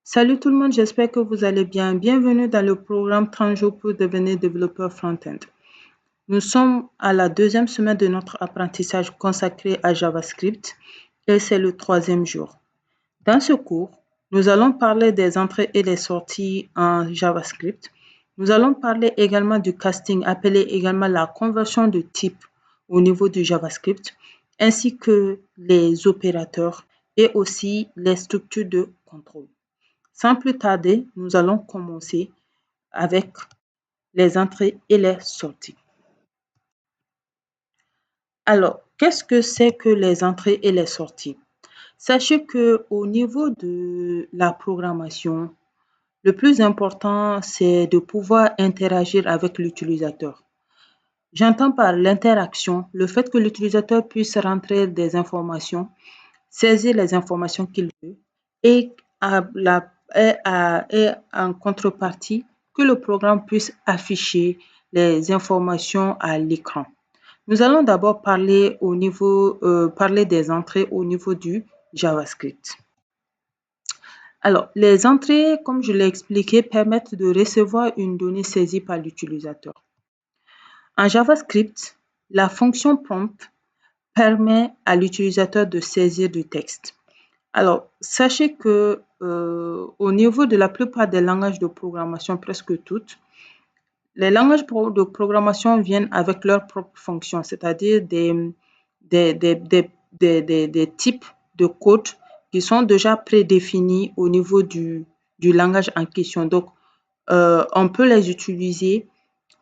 Salut tout le monde, j'espère que vous allez bien. Bienvenue dans le programme 30 jours pour devenir développeur front-end. Nous sommes à la deuxième semaine de notre apprentissage consacré à JavaScript et c'est le troisième jour. Dans ce cours, nous allons parler des entrées et des sorties en JavaScript. Nous allons parler également du casting, appelé également la conversion de type au niveau du JavaScript, ainsi que les opérateurs et aussi les structures de contrôle. Sans plus tarder, nous allons commencer avec les entrées et les sorties. Alors, qu'est-ce que c'est que les entrées et les sorties? Sachez qu'au niveau de la programmation, le plus important, c'est de pouvoir interagir avec l'utilisateur. J'entends par l'interaction le fait que l'utilisateur puisse rentrer des informations, saisir les informations qu'il veut et, et en contrepartie, que le programme puisse afficher les informations à l'écran. Nous allons d'abord parler des entrées au niveau du JavaScript. Alors, les entrées, comme je l'ai expliqué, permettent de recevoir une donnée saisie par l'utilisateur. En JavaScript, la fonction prompt permet à l'utilisateur de saisir du texte. Alors, sachez que au niveau de la plupart des langages de programmation, presque toutes, les langages de programmation viennent avec leurs propres fonctions, c'est-à-dire des types de code qui sont déjà prédéfinis au niveau du langage en question. Donc, on peut les utiliser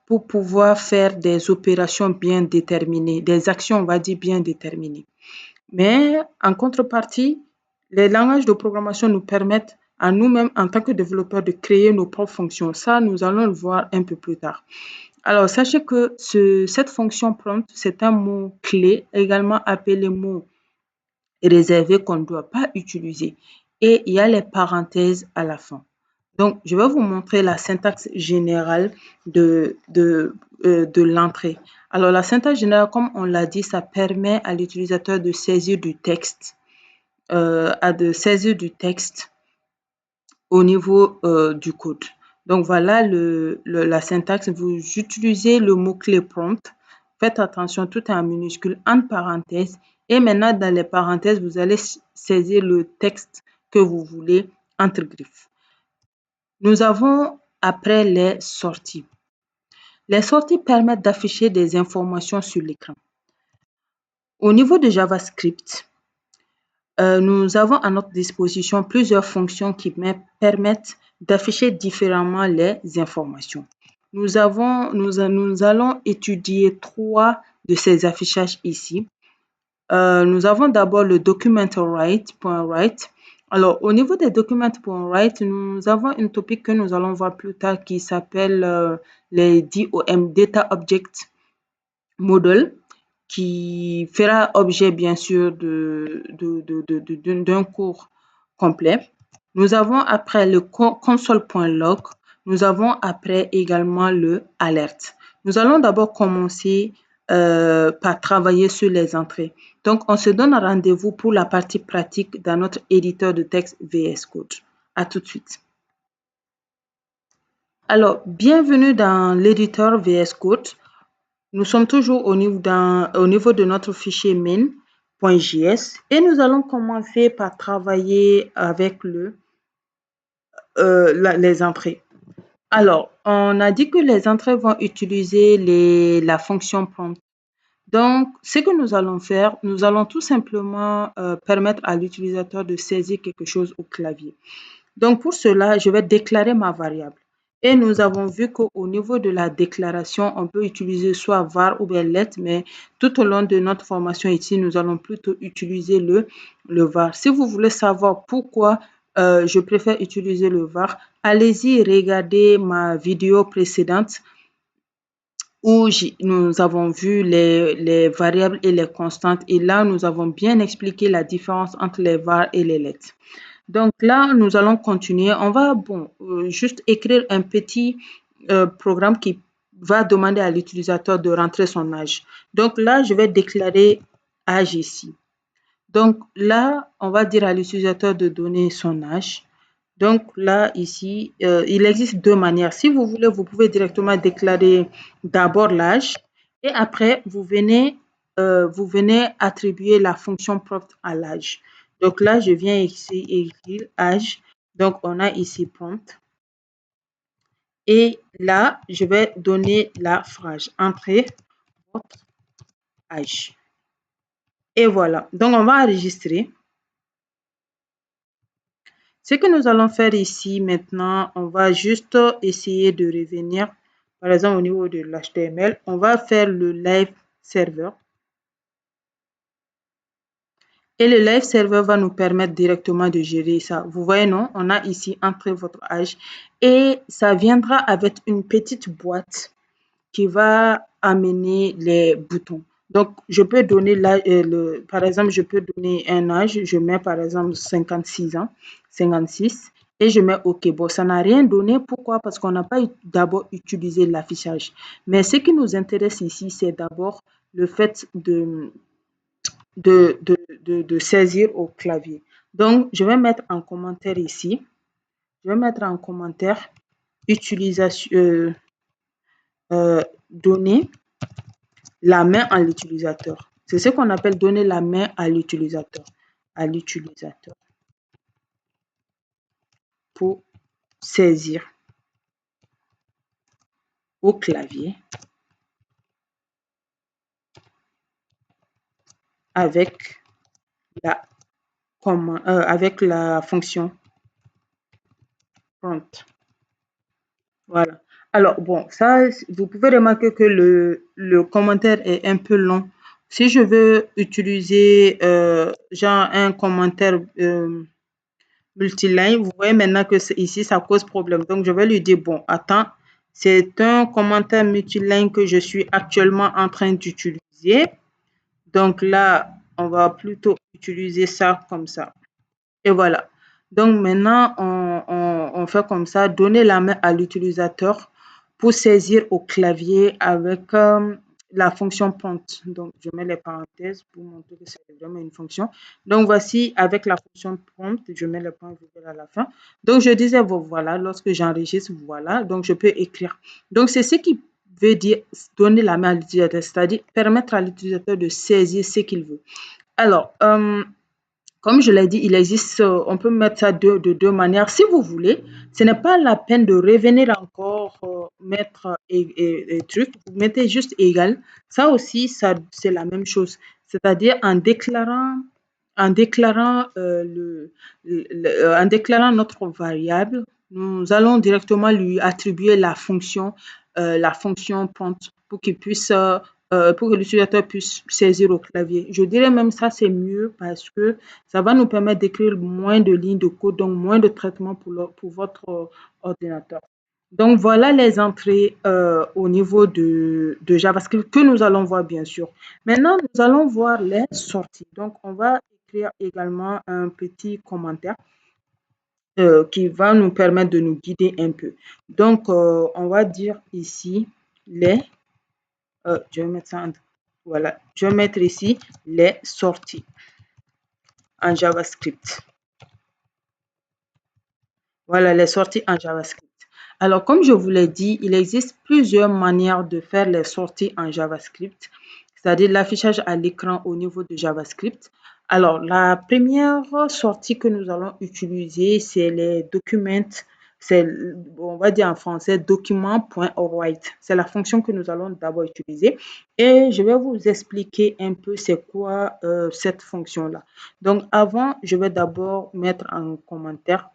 pour pouvoir faire des opérations bien déterminées, des actions, on va dire, bien déterminées. Mais en contrepartie, les langages de programmation nous permettent à nous-mêmes, en tant que développeurs, de créer nos propres fonctions. Ça, nous allons le voir un peu plus tard. Alors, sachez que cette fonction prompt, c'est un mot clé, également appelé mot réservé qu'on ne doit pas utiliser. Et il y a les parenthèses à la fin. Donc, je vais vous montrer la syntaxe générale de l'entrée. Alors, la syntaxe générale, comme on l'a dit, ça permet à l'utilisateur de saisir du texte, au niveau du code. Donc, voilà la syntaxe. Vous utilisez le mot-clé prompt. Faites attention, tout est en minuscule, entre parenthèses. Et maintenant, dans les parenthèses, vous allez saisir le texte que vous voulez entre griffes. Nous avons après les sorties. Les sorties permettent d'afficher des informations sur l'écran. Au niveau de JavaScript, nous avons à notre disposition plusieurs fonctions qui permettent d'afficher différemment les informations. Nous allons étudier 3 de ces affichages ici. Nous avons d'abord le document_write. Alors, au niveau des document.write, nous avons une topic que nous allons voir plus tard qui s'appelle les DOM, Data Object Model, qui fera objet bien sûr d'un cours complet. Nous avons après le console.log. Nous avons après également le alert. Nous allons d'abord commencer par travailler sur les entrées. Donc, on se donne rendez-vous pour la partie pratique dans notre éditeur de texte VS Code. À tout de suite. Alors, bienvenue dans l'éditeur VS Code. Nous sommes toujours au niveau de notre fichier main.js et nous allons commencer par travailler avec les entrées. Alors, on a dit que les entrées vont utiliser la fonction prompt. Donc, ce que nous allons faire, nous allons tout simplement permettre à l'utilisateur de saisir quelque chose au clavier. Donc, pour cela, je vais déclarer ma variable. Et nous avons vu qu'au niveau de la déclaration, on peut utiliser soit var ou bien let, mais tout au long de notre formation ici, nous allons plutôt utiliser le var. Si vous voulez savoir pourquoi je préfère utiliser le var, allez-y, regardez ma vidéo précédente où nous avons vu les variables et les constantes. Et là, nous avons bien expliqué la différence entre les var et les let. Donc là, nous allons continuer. On va juste écrire un petit programme qui va demander à l'utilisateur de rentrer son âge. Donc là, je vais déclarer âge ici. Donc là, on va dire à l'utilisateur de donner son âge. Donc là, ici, il existe deux manières. Si vous voulez, vous pouvez directement déclarer d'abord l'âge et après, vous venez attribuer la fonction prompt à l'âge. Donc là, je viens ici écrire âge. Donc, on a ici prompt. Et là, je vais donner la phrase. Entrez votre âge. Et voilà. Donc, on va enregistrer. Ce que nous allons faire ici maintenant, on va juste essayer de revenir, par exemple au niveau de l'HTML, on va faire le live server. Et le live server va nous permettre directement de gérer ça. Vous voyez, non? On a ici entrer votre âge et ça viendra avec une petite boîte qui va amener les boutons. Donc, je peux donner par exemple, je peux donner un âge, je mets par exemple 56 ans, 56, et je mets OK. Bon, ça n'a rien donné. Pourquoi? Parce qu'on n'a pas d'abord utilisé l'affichage. Mais ce qui nous intéresse ici, c'est d'abord le fait de saisir au clavier. Donc, je vais mettre en commentaire ici. Je vais mettre en commentaire utilisation, donner la main à l'utilisateur. C'est ce qu'on appelle donner la main à l'utilisateur. À l'utilisateur pour saisir au clavier avec avec la fonction prompt. Voilà. Alors, bon, ça, vous pouvez remarquer que le commentaire est un peu long. Si je veux utiliser genre un commentaire multiligne, vous voyez maintenant que ici, ça cause problème. Donc, je vais lui dire, bon, attends, c'est un commentaire multiligne que je suis actuellement en train d'utiliser. Donc là, on va plutôt utiliser ça comme ça. Et voilà. Donc maintenant, on fait comme ça, donner la main à l'utilisateur pour saisir au clavier avec la fonction prompt. Donc, je mets les parenthèses pour montrer que c'est vraiment une fonction. Donc, voici avec la fonction prompt, je mets le point virgule à la fin. Donc, je disais, bon, voilà, lorsque j'enregistre, voilà, donc je peux écrire. Donc, c'est ce qui veut dire donner la main à l'utilisateur, c'est-à-dire permettre à l'utilisateur de saisir ce qu'il veut. Alors, comme je l'ai dit, il existe, on peut mettre ça de deux manières. Si vous voulez, ce n'est pas la peine de revenir encore mettre et truc. Vous mettez juste égal. Ça aussi, ça, c'est la même chose. C'est-à-dire en déclarant notre variable, nous allons directement lui attribuer la fonction prompt pour qu'il puisse pour que l'utilisateur puisse saisir au clavier. Je dirais même ça, c'est mieux parce que ça va nous permettre d'écrire moins de lignes de code, donc moins de traitement pour votre ordinateur. Donc, voilà les entrées au niveau de JavaScript que nous allons voir, bien sûr. Maintenant, nous allons voir les sorties. Donc, on va écrire également un petit commentaire qui va nous permettre de nous guider un peu. Donc, on va dire ici les je vais mettre ça voilà. Je vais mettre ici les sorties en JavaScript. Voilà, les sorties en JavaScript. Alors, comme je vous l'ai dit, il existe plusieurs manières de faire les sorties en JavaScript, c'est-à-dire l'affichage à l'écran au niveau de JavaScript. Alors, la première sortie que nous allons utiliser, c'est les documents, c'est, on va dire en français, document.write. C'est la fonction que nous allons d'abord utiliser. Et je vais vous expliquer un peu c'est quoi cette fonction-là. Donc, avant, je vais d'abord mettre en commentaire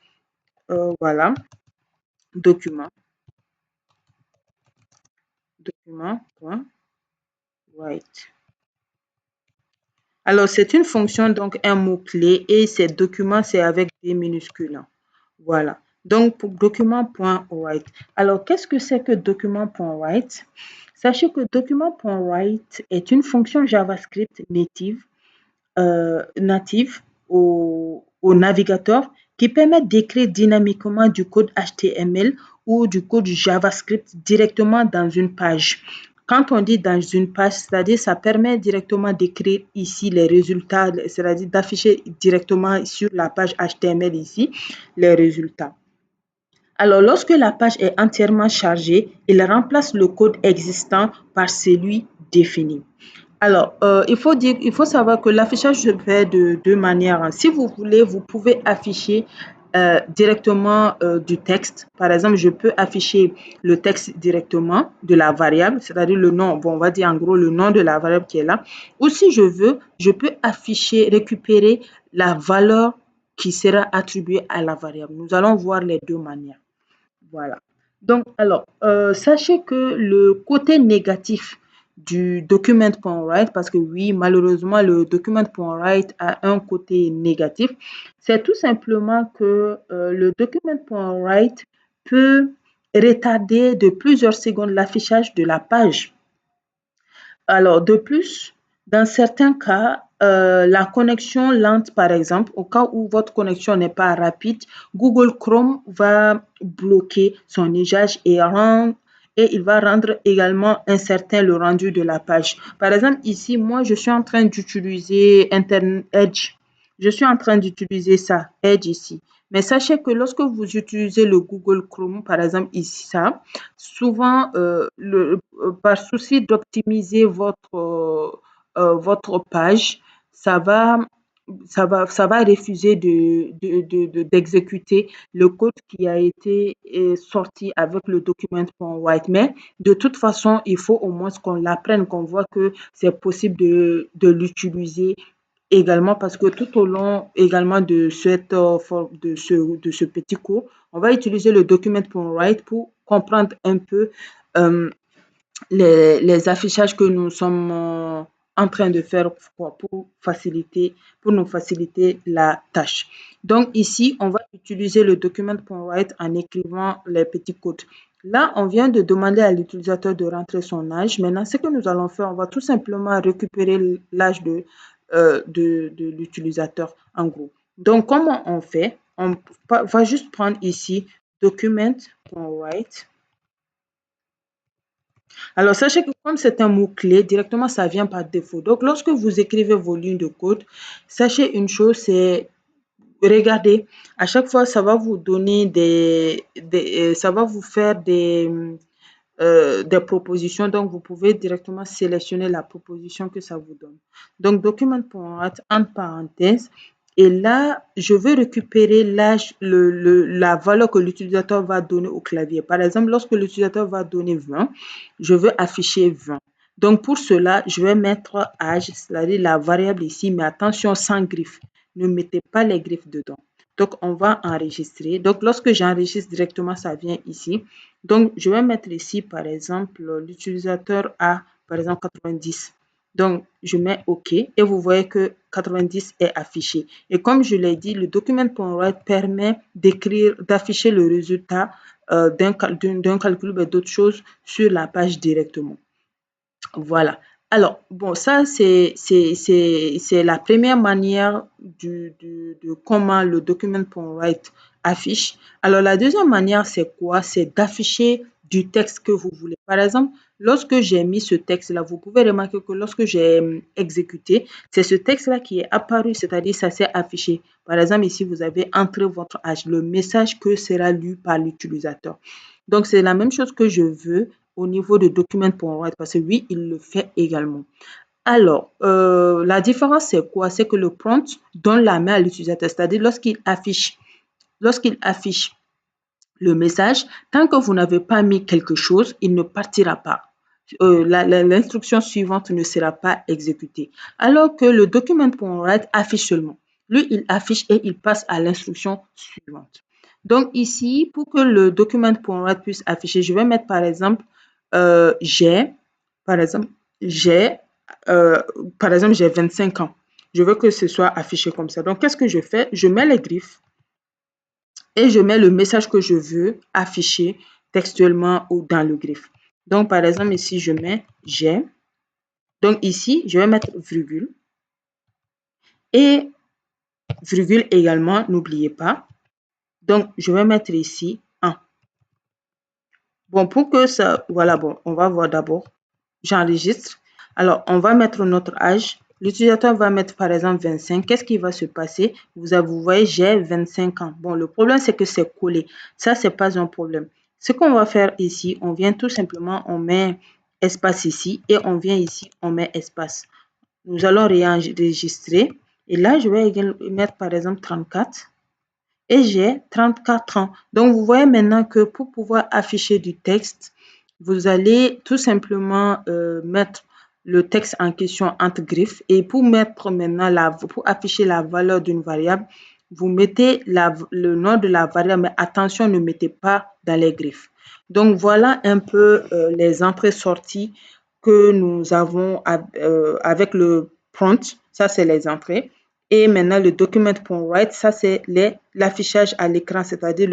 voilà, document, document.write. Alors, c'est une fonction, donc un mot-clé, et ces documents, c'est avec des minuscules. Voilà. Donc, pour document.write. Alors, qu'est-ce que c'est que document.write? Sachez que document.write est une fonction JavaScript native au navigateur qui permet d'écrire dynamiquement du code HTML ou du code JavaScript directement dans une page. Quand on dit dans une page, c'est-à-dire ça permet directement d'écrire ici les résultats, c'est-à-dire d'afficher directement sur la page HTML ici les résultats. Alors, lorsque la page est entièrement chargée, il remplace le code existant par celui défini. Alors, il faut savoir que l'affichage se fait de deux manières, hein. Si vous voulez, vous pouvez afficher directement du texte. Par exemple, je peux afficher le texte directement de la variable, c'est-à-dire le nom, bon, on va dire en gros le nom de la variable qui est là. Ou si je veux, je peux récupérer la valeur qui sera attribuée à la variable. Nous allons voir les deux manières. Voilà. Donc, alors, sachez que le côté négatif du document.write, parce que oui, malheureusement, le document.write a un côté négatif, c'est tout simplement que le document.write peut retarder de plusieurs secondes l'affichage de la page. Alors, de plus, dans certains cas, la connexion lente, par exemple, au cas où votre connexion n'est pas rapide, Google Chrome va bloquer son usage et il va rendre également incertain le rendu de la page. Par exemple, ici, moi, je suis en train d'utiliser Internet Edge. Je suis en train d'utiliser ça, Edge ici. Mais sachez que lorsque vous utilisez le Google Chrome, par exemple ici, ça, souvent, par souci d'optimiser votre page, ça va, ça va refuser d'exécuter le code qui a été sorti avec le document.write. Mais de toute façon, il faut au moins qu'on l'apprenne, qu'on voit que c'est possible de l'utiliser également parce que tout au long également de de ce petit cours, on va utiliser le document.write pour comprendre un peu euh, les affichages que nous sommes en train de faire pour nous faciliter la tâche. Donc ici, on va utiliser le document.write en écrivant les petits codes. Là, on vient de demander à l'utilisateur de rentrer son âge. Maintenant, ce que nous allons faire, on va tout simplement récupérer l'âge de l'utilisateur en gros. Donc, comment on fait? On va juste prendre ici document.write. Alors, sachez que comme c'est un mot-clé, directement, ça vient par défaut. Donc, lorsque vous écrivez vos lignes de code, sachez une chose, c'est regardez, à chaque fois, ça va vous donner ça va vous faire des propositions. Donc, vous pouvez directement sélectionner la proposition que ça vous donne. Donc, document.write entre parenthèses. Et là, je veux récupérer la valeur que l'utilisateur va donner au clavier. Par exemple, lorsque l'utilisateur va donner 20, je veux afficher 20. Donc, pour cela, je vais mettre âge, c'est-à-dire la variable ici, mais attention, sans griffe. Ne mettez pas les griffes dedans. Donc, on va enregistrer. Donc, lorsque j'enregistre directement, ça vient ici. Donc, je vais mettre ici, par exemple, l'utilisateur a, par exemple, 90. Donc, je mets OK et vous voyez que 90 est affiché. Et comme je l'ai dit, le document.write permet d'afficher le résultat d'un calcul ou d'autres choses sur la page directement. Voilà. Alors, bon, ça, c'est la première manière de comment le document.write affiche. Alors, la deuxième manière, c'est quoi? C'est d'afficher du texte que vous voulez. Par exemple, lorsque j'ai mis ce texte-là, vous pouvez remarquer que lorsque j'ai exécuté, c'est ce texte-là qui est apparu, c'est-à-dire ça s'est affiché. Par exemple, ici, vous avez entré votre âge, le message que sera lu par l'utilisateur. Donc, c'est la même chose que je veux au niveau de document.write parce que oui, il le fait également. Alors, la différence, c'est quoi? C'est que le prompt donne la main à l'utilisateur, c'est-à-dire lorsqu'il affiche le message, tant que vous n'avez pas mis quelque chose, il ne partira pas. L'instruction suivante ne sera pas exécutée. Alors que le document.write affiche seulement. Lui, il affiche et il passe à l'instruction suivante. Donc ici, pour que le document.write puisse afficher, je vais mettre par exemple, j'ai, par exemple, j'ai, euh, par exemple, j'ai 25 ans. Je veux que ce soit affiché comme ça. Donc, qu'est-ce que je fais? Je mets les griffes et je mets le message que je veux afficher textuellement ou dans le griffe. Donc, par exemple, ici, je mets j'ai. Donc, ici, je vais mettre virgule. Et virgule également, n'oubliez pas. Donc, je vais mettre ici 1. Bon, pour que ça, voilà, bon, on va voir d'abord. J'enregistre. Alors, on va mettre notre âge. L'utilisateur va mettre par exemple 25. Qu'est-ce qui va se passer? Vous voyez, j'ai 25 ans. Bon, le problème, c'est que c'est collé. Ça, c'est pas un problème. Ce qu'on va faire ici, on vient tout simplement, on met espace ici et on vient ici, on met espace. Nous allons réenregistrer. Et là, je vais mettre par exemple 34 et j'ai 34 ans. Donc, vous voyez maintenant que pour pouvoir afficher du texte, vous allez tout simplement mettre le texte en question entre griffes et pour mettre maintenant pour afficher la valeur d'une variable, vous mettez le nom de la variable, mais attention, ne mettez pas dans les griffes. Donc, voilà un peu les entrées-sorties que nous avons avec le prompt. Ça, c'est les entrées. Et maintenant, le document.write, ça, c'est l'affichage à l'écran, c'est-à-dire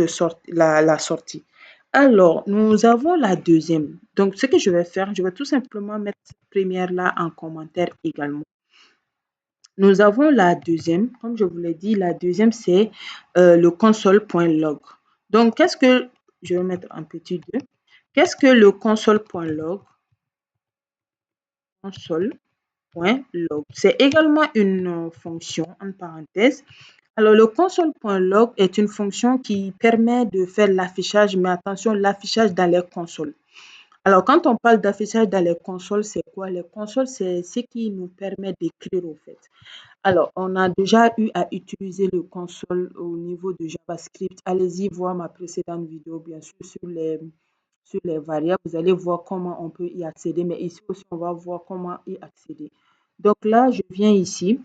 la sortie. Alors, nous avons la deuxième. Donc, ce que je vais faire, je vais tout simplement mettre cette première-là en commentaire également. Nous avons la deuxième. Comme je vous l'ai dit, la deuxième, c'est le console.log. Donc, je vais mettre un petit 2. Qu'est-ce que le console.log? Console.log. C'est également une fonction, en parenthèse. Alors, le console.log est une fonction qui permet de faire l'affichage, mais attention, l'affichage dans les consoles. Alors, quand on parle d'affichage dans les consoles, c'est quoi? Les consoles, c'est ce qui nous permet d'écrire, au fait. Alors, on a déjà eu à utiliser le console au niveau de JavaScript. Allez-y voir ma précédente vidéo, bien sûr, sur les variables. Vous allez voir comment on peut y accéder, mais ici aussi, on va voir comment y accéder. Donc là, je viens ici.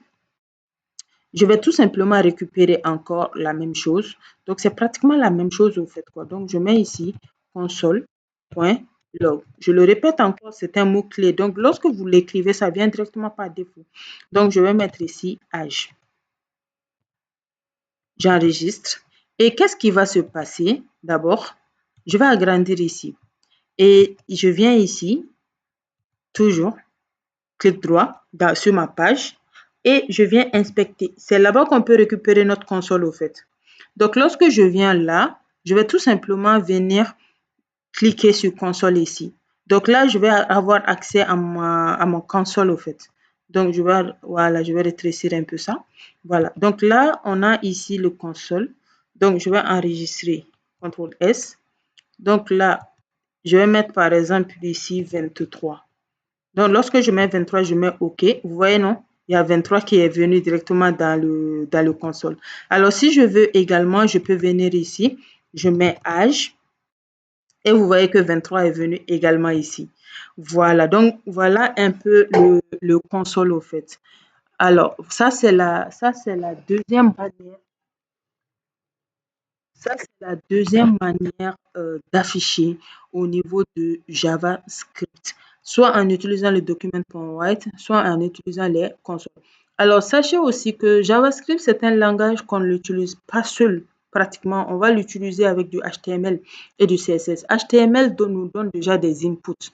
Je vais tout simplement récupérer encore la même chose. Donc, c'est pratiquement la même chose au fait, quoi. Donc, je mets ici console.log. Je le répète encore, c'est un mot-clé. Donc, lorsque vous l'écrivez, ça vient directement par défaut. Donc, je vais mettre ici âge. J'enregistre. Et qu'est-ce qui va se passer? D'abord, je vais agrandir ici. Et je viens ici, toujours, clic droit sur ma page et je viens inspecter. C'est là-bas qu'on peut récupérer notre console au fait. Donc, lorsque je viens là, je vais tout simplement venir cliquer sur console ici. Donc là, je vais avoir accès à mon console au fait. Donc, voilà, je vais rétrécir un peu ça. Voilà. Donc là, on a ici le console. Donc, je vais enregistrer. CTRL S. Donc là, je vais mettre par exemple ici 23. Donc, lorsque je mets 23, je mets OK. Vous voyez, non? Il y a 23 qui est venu directement dans le console. Alors, si je veux également, je peux venir ici. Je mets âge. Et vous voyez que 23 est venu également ici. Voilà. Donc, voilà un peu le console au fait. Alors, ça, c'est la deuxième manière. Ça, c'est la deuxième manière d'afficher au niveau de JavaScript, soit en utilisant le document.write, soit en utilisant les consoles. Alors, sachez aussi que JavaScript, c'est un langage qu'on n'utilise pas seul. Pratiquement, on va l'utiliser avec du HTML et du CSS. HTML nous donne déjà des inputs.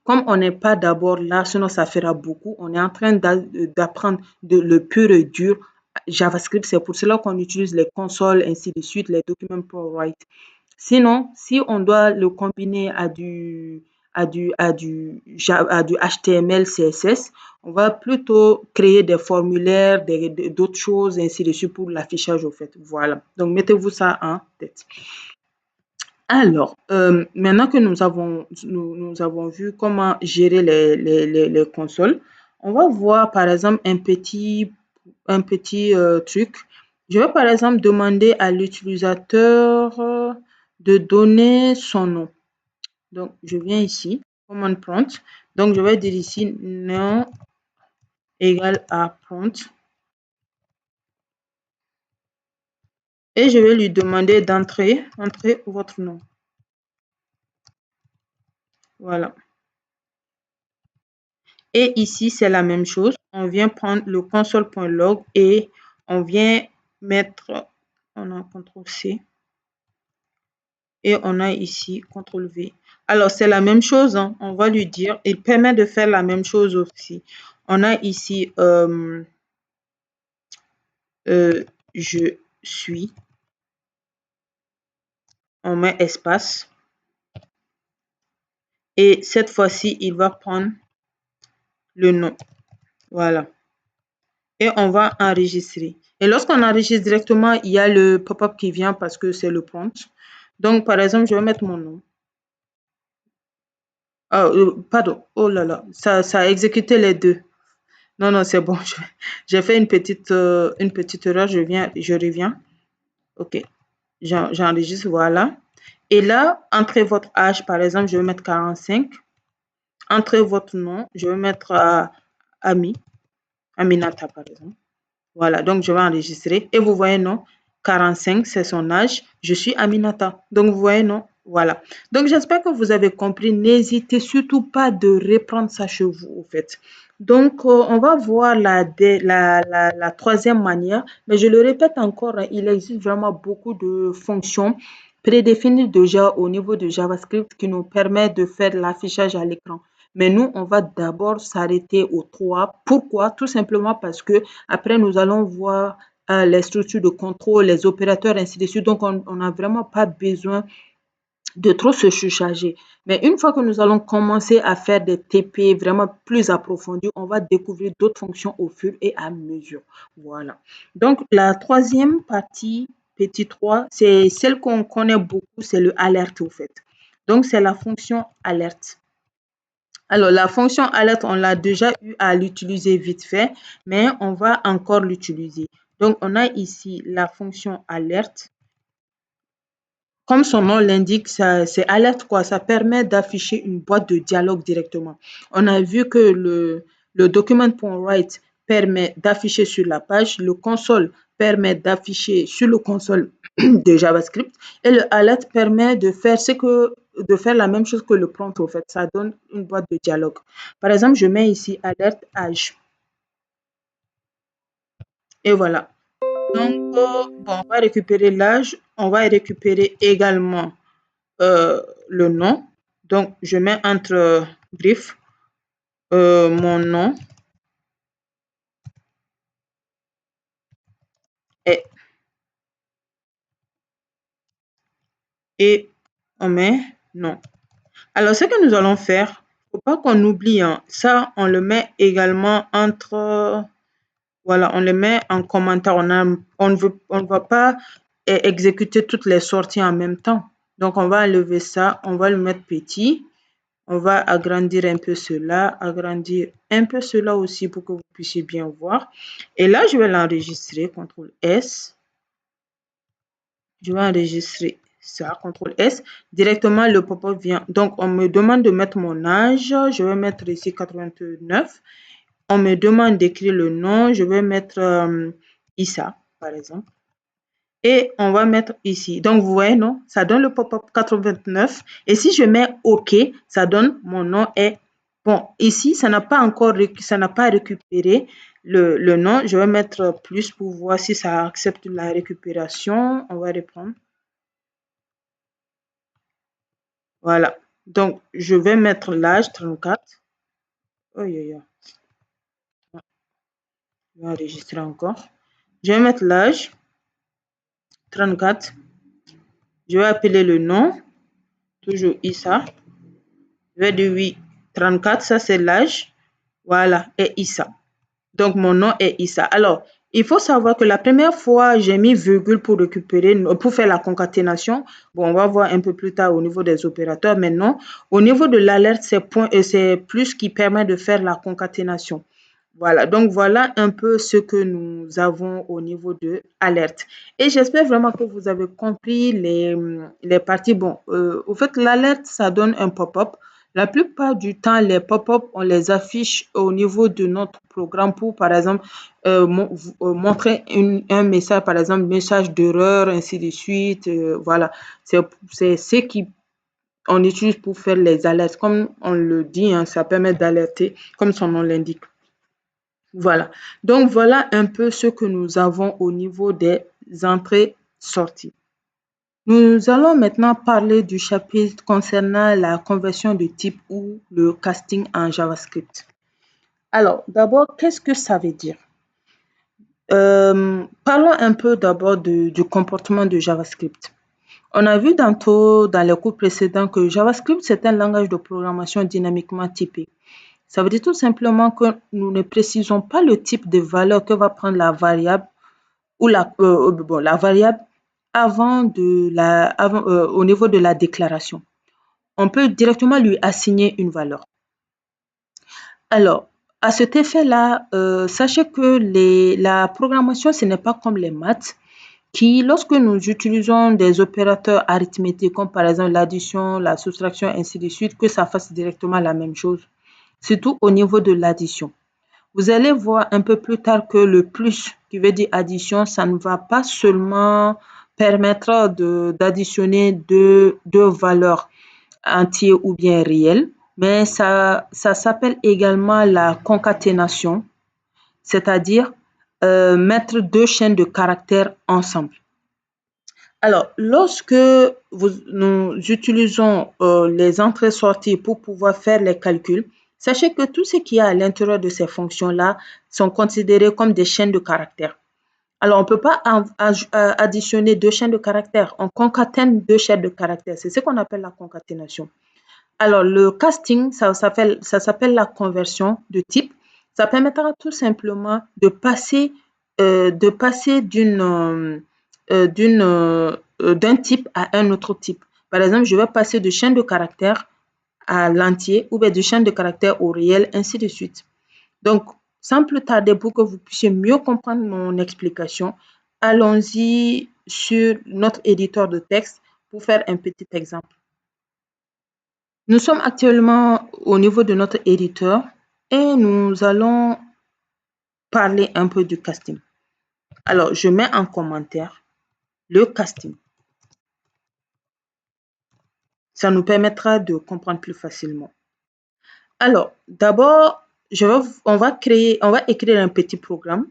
Comme on n'est pas d'abord là, sinon ça fera beaucoup, on est en train d'apprendre le pur et dur JavaScript. C'est pour cela qu'on utilise les consoles, ainsi de suite, les documents write. Sinon, si on doit le combiner à du HTML, CSS, on va plutôt créer des formulaires, d'autres choses, ainsi de suite pour l'affichage au fait. Voilà. Donc, mettez-vous ça en tête. Alors, maintenant que nous avons vu comment gérer les consoles, on va voir par exemple un petit truc. Je vais par exemple demander à l'utilisateur de donner son nom. Donc, je viens ici, command prompt. Donc, je vais dire ici nom égale à prompt. Et je vais lui demander d'entrer votre nom. Voilà. Et ici, c'est la même chose. On vient prendre le console.log et on vient mettre, on a CTRL-C et on a ici CTRL-V. Alors, c'est la même chose, hein. On va lui dire, il permet de faire la même chose aussi. On a ici, je suis, on met espace. Et cette fois-ci, il va prendre le nom. Voilà. Et on va enregistrer. Et lorsqu'on enregistre directement, il y a le pop-up qui vient parce que c'est le prompt. Donc, par exemple, je vais mettre mon nom. Ah, pardon. Oh là là, ça a exécuté les deux. Non, non, c'est bon. J'ai fait une petite erreur. Je reviens. OK. J'enregistre, voilà. Et là, entrez votre âge, par exemple, je vais mettre 45. Entrez votre nom, je vais mettre Aminata, par exemple. Voilà, donc je vais enregistrer. Et vous voyez, non, 45, c'est son âge. Je suis Aminata. Donc, vous voyez, non, voilà. Donc, j'espère que vous avez compris. N'hésitez surtout pas de reprendre ça chez vous, au fait. Donc, on va voir la troisième manière. Mais je le répète encore, hein, il existe vraiment beaucoup de fonctions prédéfinies déjà au niveau de JavaScript qui nous permettent de faire l'affichage à l'écran. Mais nous, on va d'abord s'arrêter aux trois. Pourquoi? Tout simplement parce que après, nous allons voir les structures de contrôle, les opérateurs, ainsi de suite. Donc, on n'a vraiment pas besoin de trop se surcharger. Mais une fois que nous allons commencer à faire des TP vraiment plus approfondis, on va découvrir d'autres fonctions au fur et à mesure. Voilà. Donc, la troisième partie, petit 3, c'est celle qu'on connaît beaucoup, c'est le alerte au fait. Donc, c'est la fonction alerte. Alors, la fonction alerte, on l'a déjà eu à l'utiliser vite fait, mais on va encore l'utiliser. Donc, on a ici la fonction alerte. Comme son nom l'indique, c'est alerte quoi. Ça permet d'afficher une boîte de dialogue directement. On a vu que le document.write permet d'afficher sur la page, le console permet d'afficher sur le console de JavaScript et le alert permet de faire la même chose que le prompt au fait. Ça donne une boîte de dialogue. Par exemple, je mets ici alerte âge et voilà. Donc, bon, on va récupérer l'âge, on va récupérer également le nom. Donc, je mets entre griffes mon nom et, et on met non. Alors, ce que nous allons faire, faut pas qu'on oublie, hein, ça, on le met également entre, voilà, on le met en commentaire. On ne va pas exécuter toutes les sorties en même temps. Donc, on va enlever ça, on va le mettre petit. On va agrandir un peu cela, agrandir un peu cela aussi pour que vous puissiez bien voir. Et là, je vais l'enregistrer, CTRL S. Je vais enregistrer ça, CTRL S. Directement, le pop-up vient. Donc, on me demande de mettre mon âge. Je vais mettre ici 89. On me demande d'écrire le nom. Je vais mettre Issa, par exemple. Et on va mettre ici. Donc, vous voyez, non? Ça donne le pop-up 89. Et si je mets OK, ça donne mon nom est bon. Ici, ça n'a pas récupéré le nom. Je vais mettre plus pour voir si ça accepte la récupération. On va reprendre. Voilà. Donc, je vais mettre l'âge 34. Oh, je vais enregistrer encore. Je vais mettre l'âge 34. Je vais appeler le nom. Toujours Issa. Je vais dire oui. 34, ça c'est l'âge. Voilà, et Issa. Donc, mon nom est Issa. Alors, il faut savoir que la première fois, j'ai mis virgule pour faire la concaténation. Bon, on va voir un peu plus tard au niveau des opérateurs. Maintenant, au niveau de l'alerte, c'est plus qui permet de faire la concaténation. Voilà, donc voilà un peu ce que nous avons au niveau de alerte. Et j'espère vraiment que vous avez compris les parties. Bon, au fait, l'alerte, ça donne un pop-up. La plupart du temps, les pop-up, on les affiche au niveau de notre programme pour, par exemple, montrer un message, par exemple, message d'erreur, ainsi de suite. Voilà, c'est ce qu'on utilise pour faire les alertes. Comme on le dit, hein, ça permet d'alerter, comme son nom l'indique. Voilà. Donc, voilà un peu ce que nous avons au niveau des entrées-sorties. Nous allons maintenant parler du chapitre concernant la conversion de type ou le casting en JavaScript. Alors, d'abord, qu'est-ce que ça veut dire? Parlons un peu d'abord du comportement de JavaScript. On a vu tantôt dans les cours précédents que JavaScript, c'est un langage de programmation dynamiquement typé. Ça veut dire tout simplement que nous ne précisons pas le type de valeur que va prendre la variable ou la variable au niveau de la déclaration. On peut directement lui assigner une valeur. Alors, à cet effet-là, sachez que la programmation, ce n'est pas comme les maths, qui, lorsque nous utilisons des opérateurs arithmétiques, comme par exemple l'addition, la soustraction, ainsi de suite, que ça fasse directement la même chose, surtout au niveau de l'addition. Vous allez voir un peu plus tard que le plus, qui veut dire addition, ça ne va pas seulement permettre d'additionner deux valeurs entières ou bien réelles, mais ça s'appelle également la concaténation, c'est-à-dire mettre deux chaînes de caractères ensemble. Alors, lorsque nous utilisons les entrées-sorties pour pouvoir faire les calculs, sachez que tout ce qui est à l'intérieur de ces fonctions-là sont considérés comme des chaînes de caractères. Alors, on ne peut pas additionner deux chaînes de caractères. On concatène deux chaînes de caractères. C'est ce qu'on appelle la concaténation. Alors, le casting, ça s'appelle la conversion de type. Ça permettra tout simplement de passer d'un type à un autre type. Par exemple, je vais passer de chaîne de caractères à l'entier ou bien de chaîne de caractères au réel, ainsi de suite. Donc, sans plus tarder, pour que vous puissiez mieux comprendre mon explication, allons-y sur notre éditeur de texte pour faire un petit exemple. Nous sommes actuellement au niveau de notre éditeur et nous allons parler un peu du casting. Alors, je mets en commentaire le casting. Ça nous permettra de comprendre plus facilement. Alors, d'abord, on va écrire un petit programme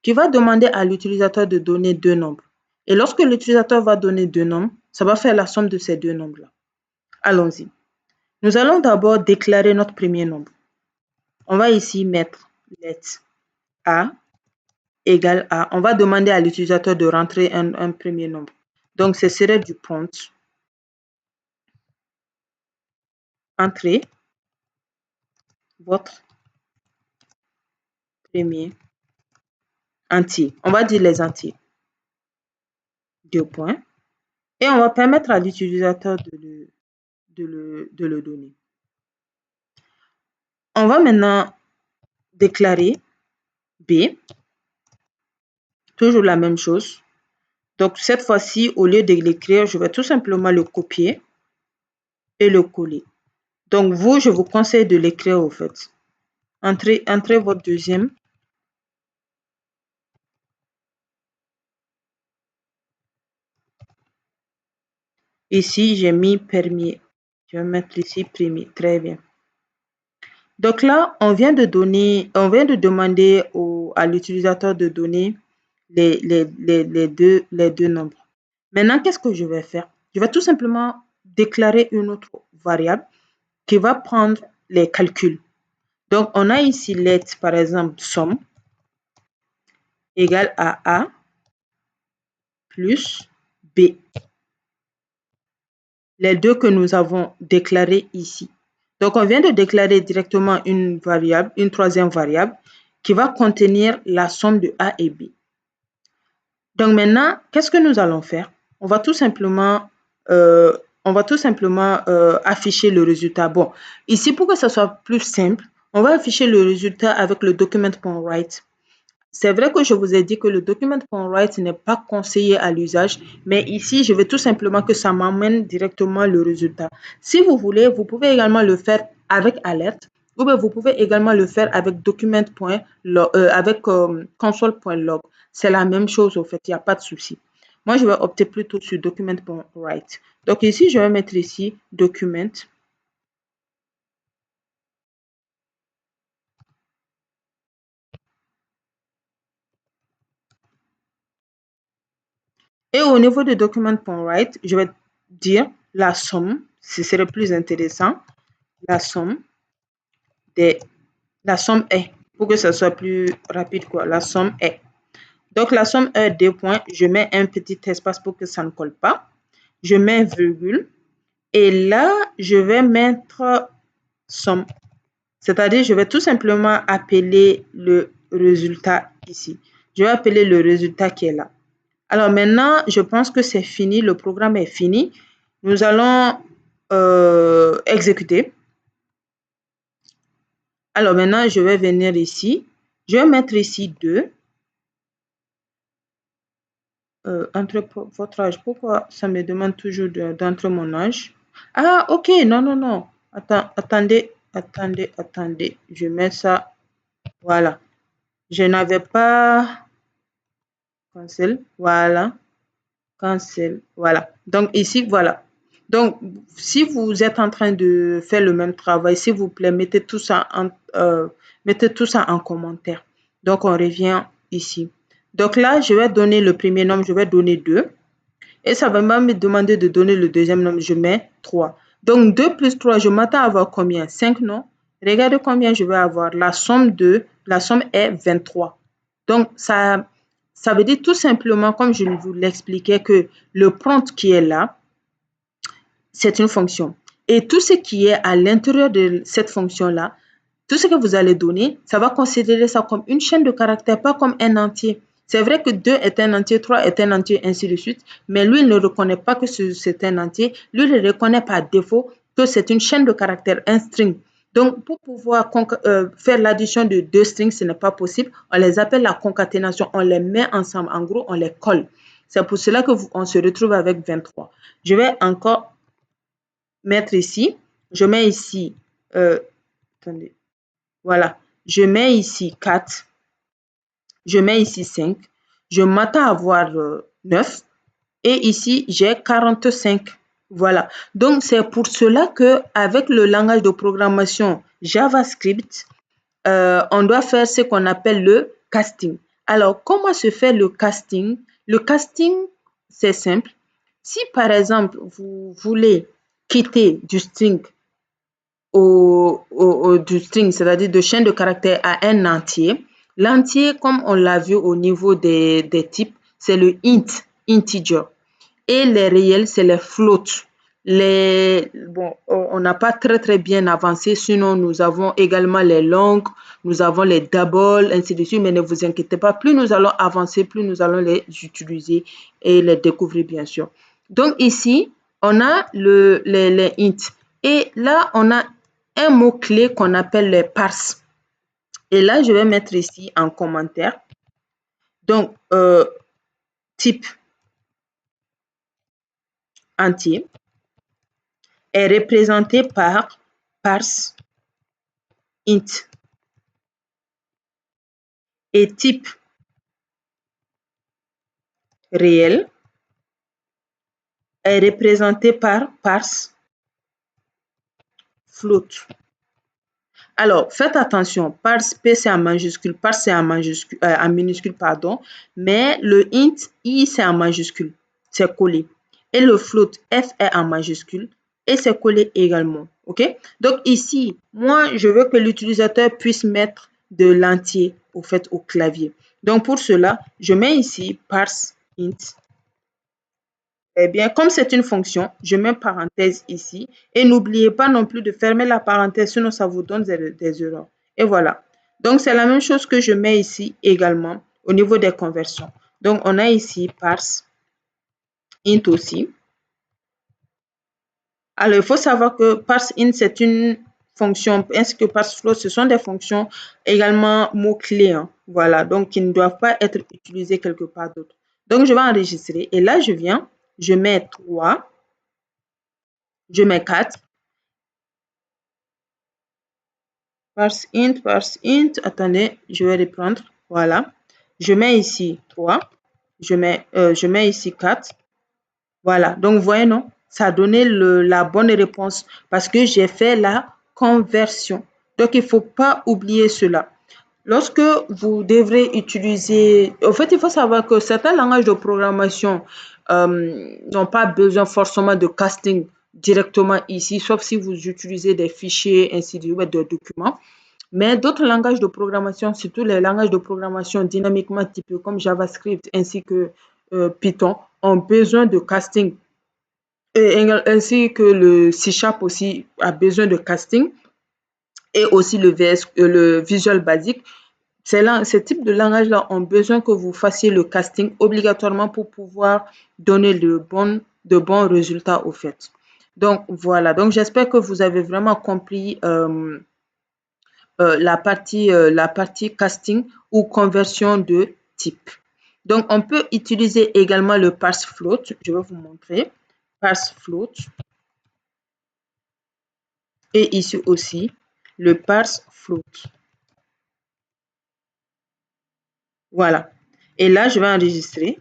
qui va demander à l'utilisateur de donner deux nombres. Et lorsque l'utilisateur va donner deux nombres, ça va faire la somme de ces deux nombres-là. Allons-y. Nous allons d'abord déclarer notre premier nombre. On va ici mettre let A égale A. On va demander à l'utilisateur de rentrer un premier nombre. Donc, ce serait du prompt. Entrez votre premier entier. On va dire les entiers. Deux points. Et on va permettre à l'utilisateur de le donner. On va maintenant déclarer B. Toujours la même chose. Donc, cette fois-ci, au lieu de l'écrire, je vais tout simplement le copier et le coller. Donc, vous, je vous conseille de l'écrire au fait. Entrez votre deuxième. Ici, j'ai mis premier. Je vais mettre ici premier. Très bien. Donc là, on vient de demander à l'utilisateur de donner les deux nombres. Maintenant, qu'est-ce que je vais faire? Je vais tout simplement déclarer une autre variable qui va prendre les calculs. Donc, on a ici let, par exemple, somme égale à A plus B. Les deux que nous avons déclarés ici. Donc, on vient de déclarer directement une troisième variable qui va contenir la somme de A et B. Donc maintenant, qu'est-ce que nous allons faire? On va tout simplement afficher le résultat. Bon, ici, pour que ce soit plus simple, on va afficher le résultat avec le document.write. C'est vrai que je vous ai dit que le document.write n'est pas conseillé à l'usage, mais ici, je veux tout simplement que ça m'amène directement le résultat. Si vous voulez, vous pouvez également le faire avec alerte ou bien vous pouvez également le faire avec console.log. C'est la même chose au fait, il n'y a pas de souci. Moi, je vais opter plutôt sur document.write. Donc ici, je vais mettre ici document. Et au niveau de document.write, je vais dire la somme, ce serait plus intéressant, la somme est, pour que ce soit plus rapide, quoi. La somme est. Donc, la somme est deux points. Je mets un petit espace pour que ça ne colle pas. Je mets virgule. Et là, je vais mettre somme. C'est-à-dire, je vais tout simplement appeler le résultat ici. Je vais appeler le résultat qui est là. Alors maintenant, je pense que c'est fini, le programme est fini. Nous allons exécuter. Alors maintenant, je vais venir ici. Je vais mettre ici 2. Entre votre âge. Pourquoi ça me demande toujours d'entrer mon âge? Ah, ok, non, non, non. Attendez. Je mets ça. Voilà. Je n'avais pas cancel. Voilà. Cancel. Voilà. Donc ici, voilà. Donc, si vous êtes en train de faire le même travail, s'il vous plaît, mettez tout ça en commentaire. Donc, on revient ici. Donc là, je vais donner le premier nombre, je vais donner 2. Et ça va me demander de donner le deuxième nombre, je mets 3. Donc 2 plus 3, je m'attends à avoir combien? 5, non? Regardez combien je vais avoir. La somme est 23. Donc ça veut dire tout simplement, comme je vous l'expliquais, que le prompt qui est là, c'est une fonction. Et tout ce qui est à l'intérieur de cette fonction-là, tout ce que vous allez donner, ça va considérer ça comme une chaîne de caractères, pas comme un entier. C'est vrai que 2 est un entier, 3 est un entier, ainsi de suite, mais lui, il ne reconnaît pas que c'est un entier. Lui, il reconnaît par défaut que c'est une chaîne de caractères, un string. Donc, pour pouvoir faire l'addition de 2 strings, ce n'est pas possible. On les appelle la concaténation. On les met ensemble. En gros, on les colle. C'est pour cela qu'on se retrouve avec 23. Je vais encore mettre ici. Je mets ici, attendez, voilà. Je mets ici 4. Je mets ici 5. Je m'attends à avoir 9. Et ici, j'ai 45. Voilà. Donc, c'est pour cela qu'avec le langage de programmation JavaScript, on doit faire ce qu'on appelle le casting. Alors, comment se fait le casting? Le casting, c'est simple. Si, par exemple, vous voulez quitter du string du string, c'est-à-dire de chaîne de caractères à un entier. L'entier, comme on l'a vu au niveau des types, c'est le int, integer. Et les réels, c'est les floats. Bon, on n'a pas très bien avancé, sinon nous avons également les longues, nous avons les doubles, ainsi de suite, mais ne vous inquiétez pas, plus nous allons avancer, plus nous allons les utiliser et les découvrir bien sûr. Donc ici, on a les int. Et là, on a un mot-clé qu'on appelle les parse. Et là, je vais mettre ici en commentaire. Donc, type entier est représenté par parse int. Et type réel est représenté par parse float. Alors, faites attention, parse P c'est en majuscule, parse c'est en minuscule, pardon, mais le int I c'est en majuscule, c'est collé. Et le float F est en majuscule et c'est collé également. OK? Donc ici, moi, je veux que l'utilisateur puisse mettre de l'entier au clavier. Donc pour cela, je mets ici parse int. Eh bien, comme c'est une fonction, je mets parenthèse ici. Et n'oubliez pas non plus de fermer la parenthèse, sinon ça vous donne des erreurs. Et voilà. Donc, c'est la même chose que je mets ici également au niveau des conversions. Donc, on a ici parse int aussi. Alors, il faut savoir que parse int, c'est une fonction, ainsi que parse float, ce sont des fonctions également mots-clés. Hein. Voilà, donc qui ne doivent pas être utilisées quelque part d'autre. Donc, je vais enregistrer. Et là, je mets 3. Je mets 4. Parse int. Attendez, je vais reprendre. Voilà. Je mets ici 3. Je mets ici 4. Voilà. Donc, vous voyez, non? Ça a donné la bonne réponse parce que j'ai fait la conversion. Donc, il ne faut pas oublier cela. Lorsque vous devrez utiliser, en fait, il faut savoir que certains langages de programmation n'ont pas besoin forcément de casting directement ici, sauf si vous utilisez des fichiers, ainsi de suite, des documents. Mais d'autres langages de programmation, surtout les langages de programmation dynamiquement typés comme JavaScript ainsi que Python, ont besoin de casting. Ainsi que le C# aussi a besoin de casting. et aussi le Visual Basic. Ces types de langages-là ont besoin que vous fassiez le casting obligatoirement pour pouvoir donner de bons résultats au fait. Donc voilà, donc j'espère que vous avez vraiment compris la partie casting ou conversion de type. Donc on peut utiliser également le parse float. Je vais vous montrer. Parse float. Et ici aussi, le parse float. Voilà. Et là, je vais enregistrer.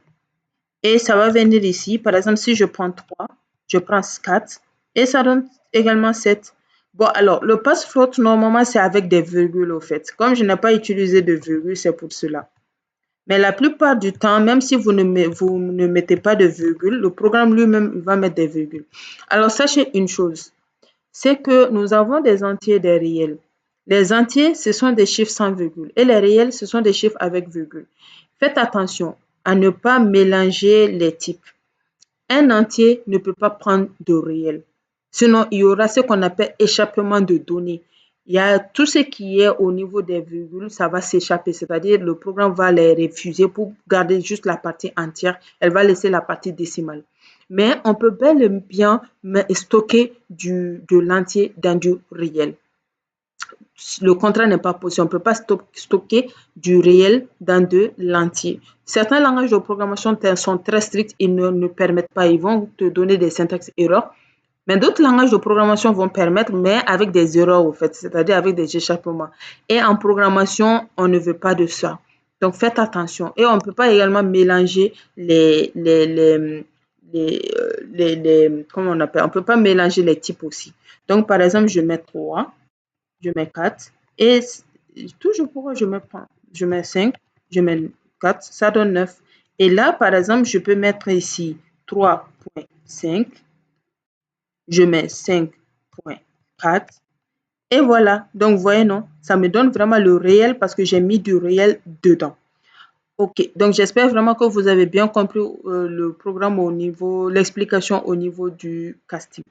Et ça va venir ici. Par exemple, si je prends 3, je prends 4 et ça donne également 7. Bon, alors, le parse float, normalement, c'est avec des virgules au fait. Comme je n'ai pas utilisé de virgule, c'est pour cela. Mais la plupart du temps, même si vous ne mettez pas de virgule, le programme lui-même va mettre des virgules. Alors, sachez une chose, c'est que nous avons des entiers et des réels. Les entiers, ce sont des chiffres sans virgule et les réels, ce sont des chiffres avec virgule. Faites attention à ne pas mélanger les types. Un entier ne peut pas prendre de réel. Sinon, il y aura ce qu'on appelle échappement de données. Il y a tout ce qui est au niveau des virgules, ça va s'échapper, c'est-à-dire le programme va les refuser pour garder juste la partie entière. Elle va laisser la partie décimale. Mais on peut bel et bien stocker de l'entier dans du réel. Le contraire n'est pas possible. On ne peut pas stocker du réel dans de l'entier. Certains langages de programmation sont très stricts. Ils ne permettent pas. Ils vont te donner des syntaxes erreurs. Mais d'autres langages de programmation vont permettre, mais avec des erreurs, au fait, c'est-à-dire avec des échappements. Et en programmation, on ne veut pas de ça. Donc, faites attention. Et on ne peut pas également mélanger comment on appelle? On ne peut pas mélanger les types aussi. Donc, par exemple, je mets 3, je mets 4 et toujours pourquoi je mets 5, je mets 4, ça donne 9. Et là, par exemple, je peux mettre ici 3.5, je mets 5.4 et voilà. Donc, vous voyez, non, ça me donne vraiment le réel parce que j'ai mis du réel dedans. Ok, donc j'espère vraiment que vous avez bien compris le programme l'explication au niveau du casting.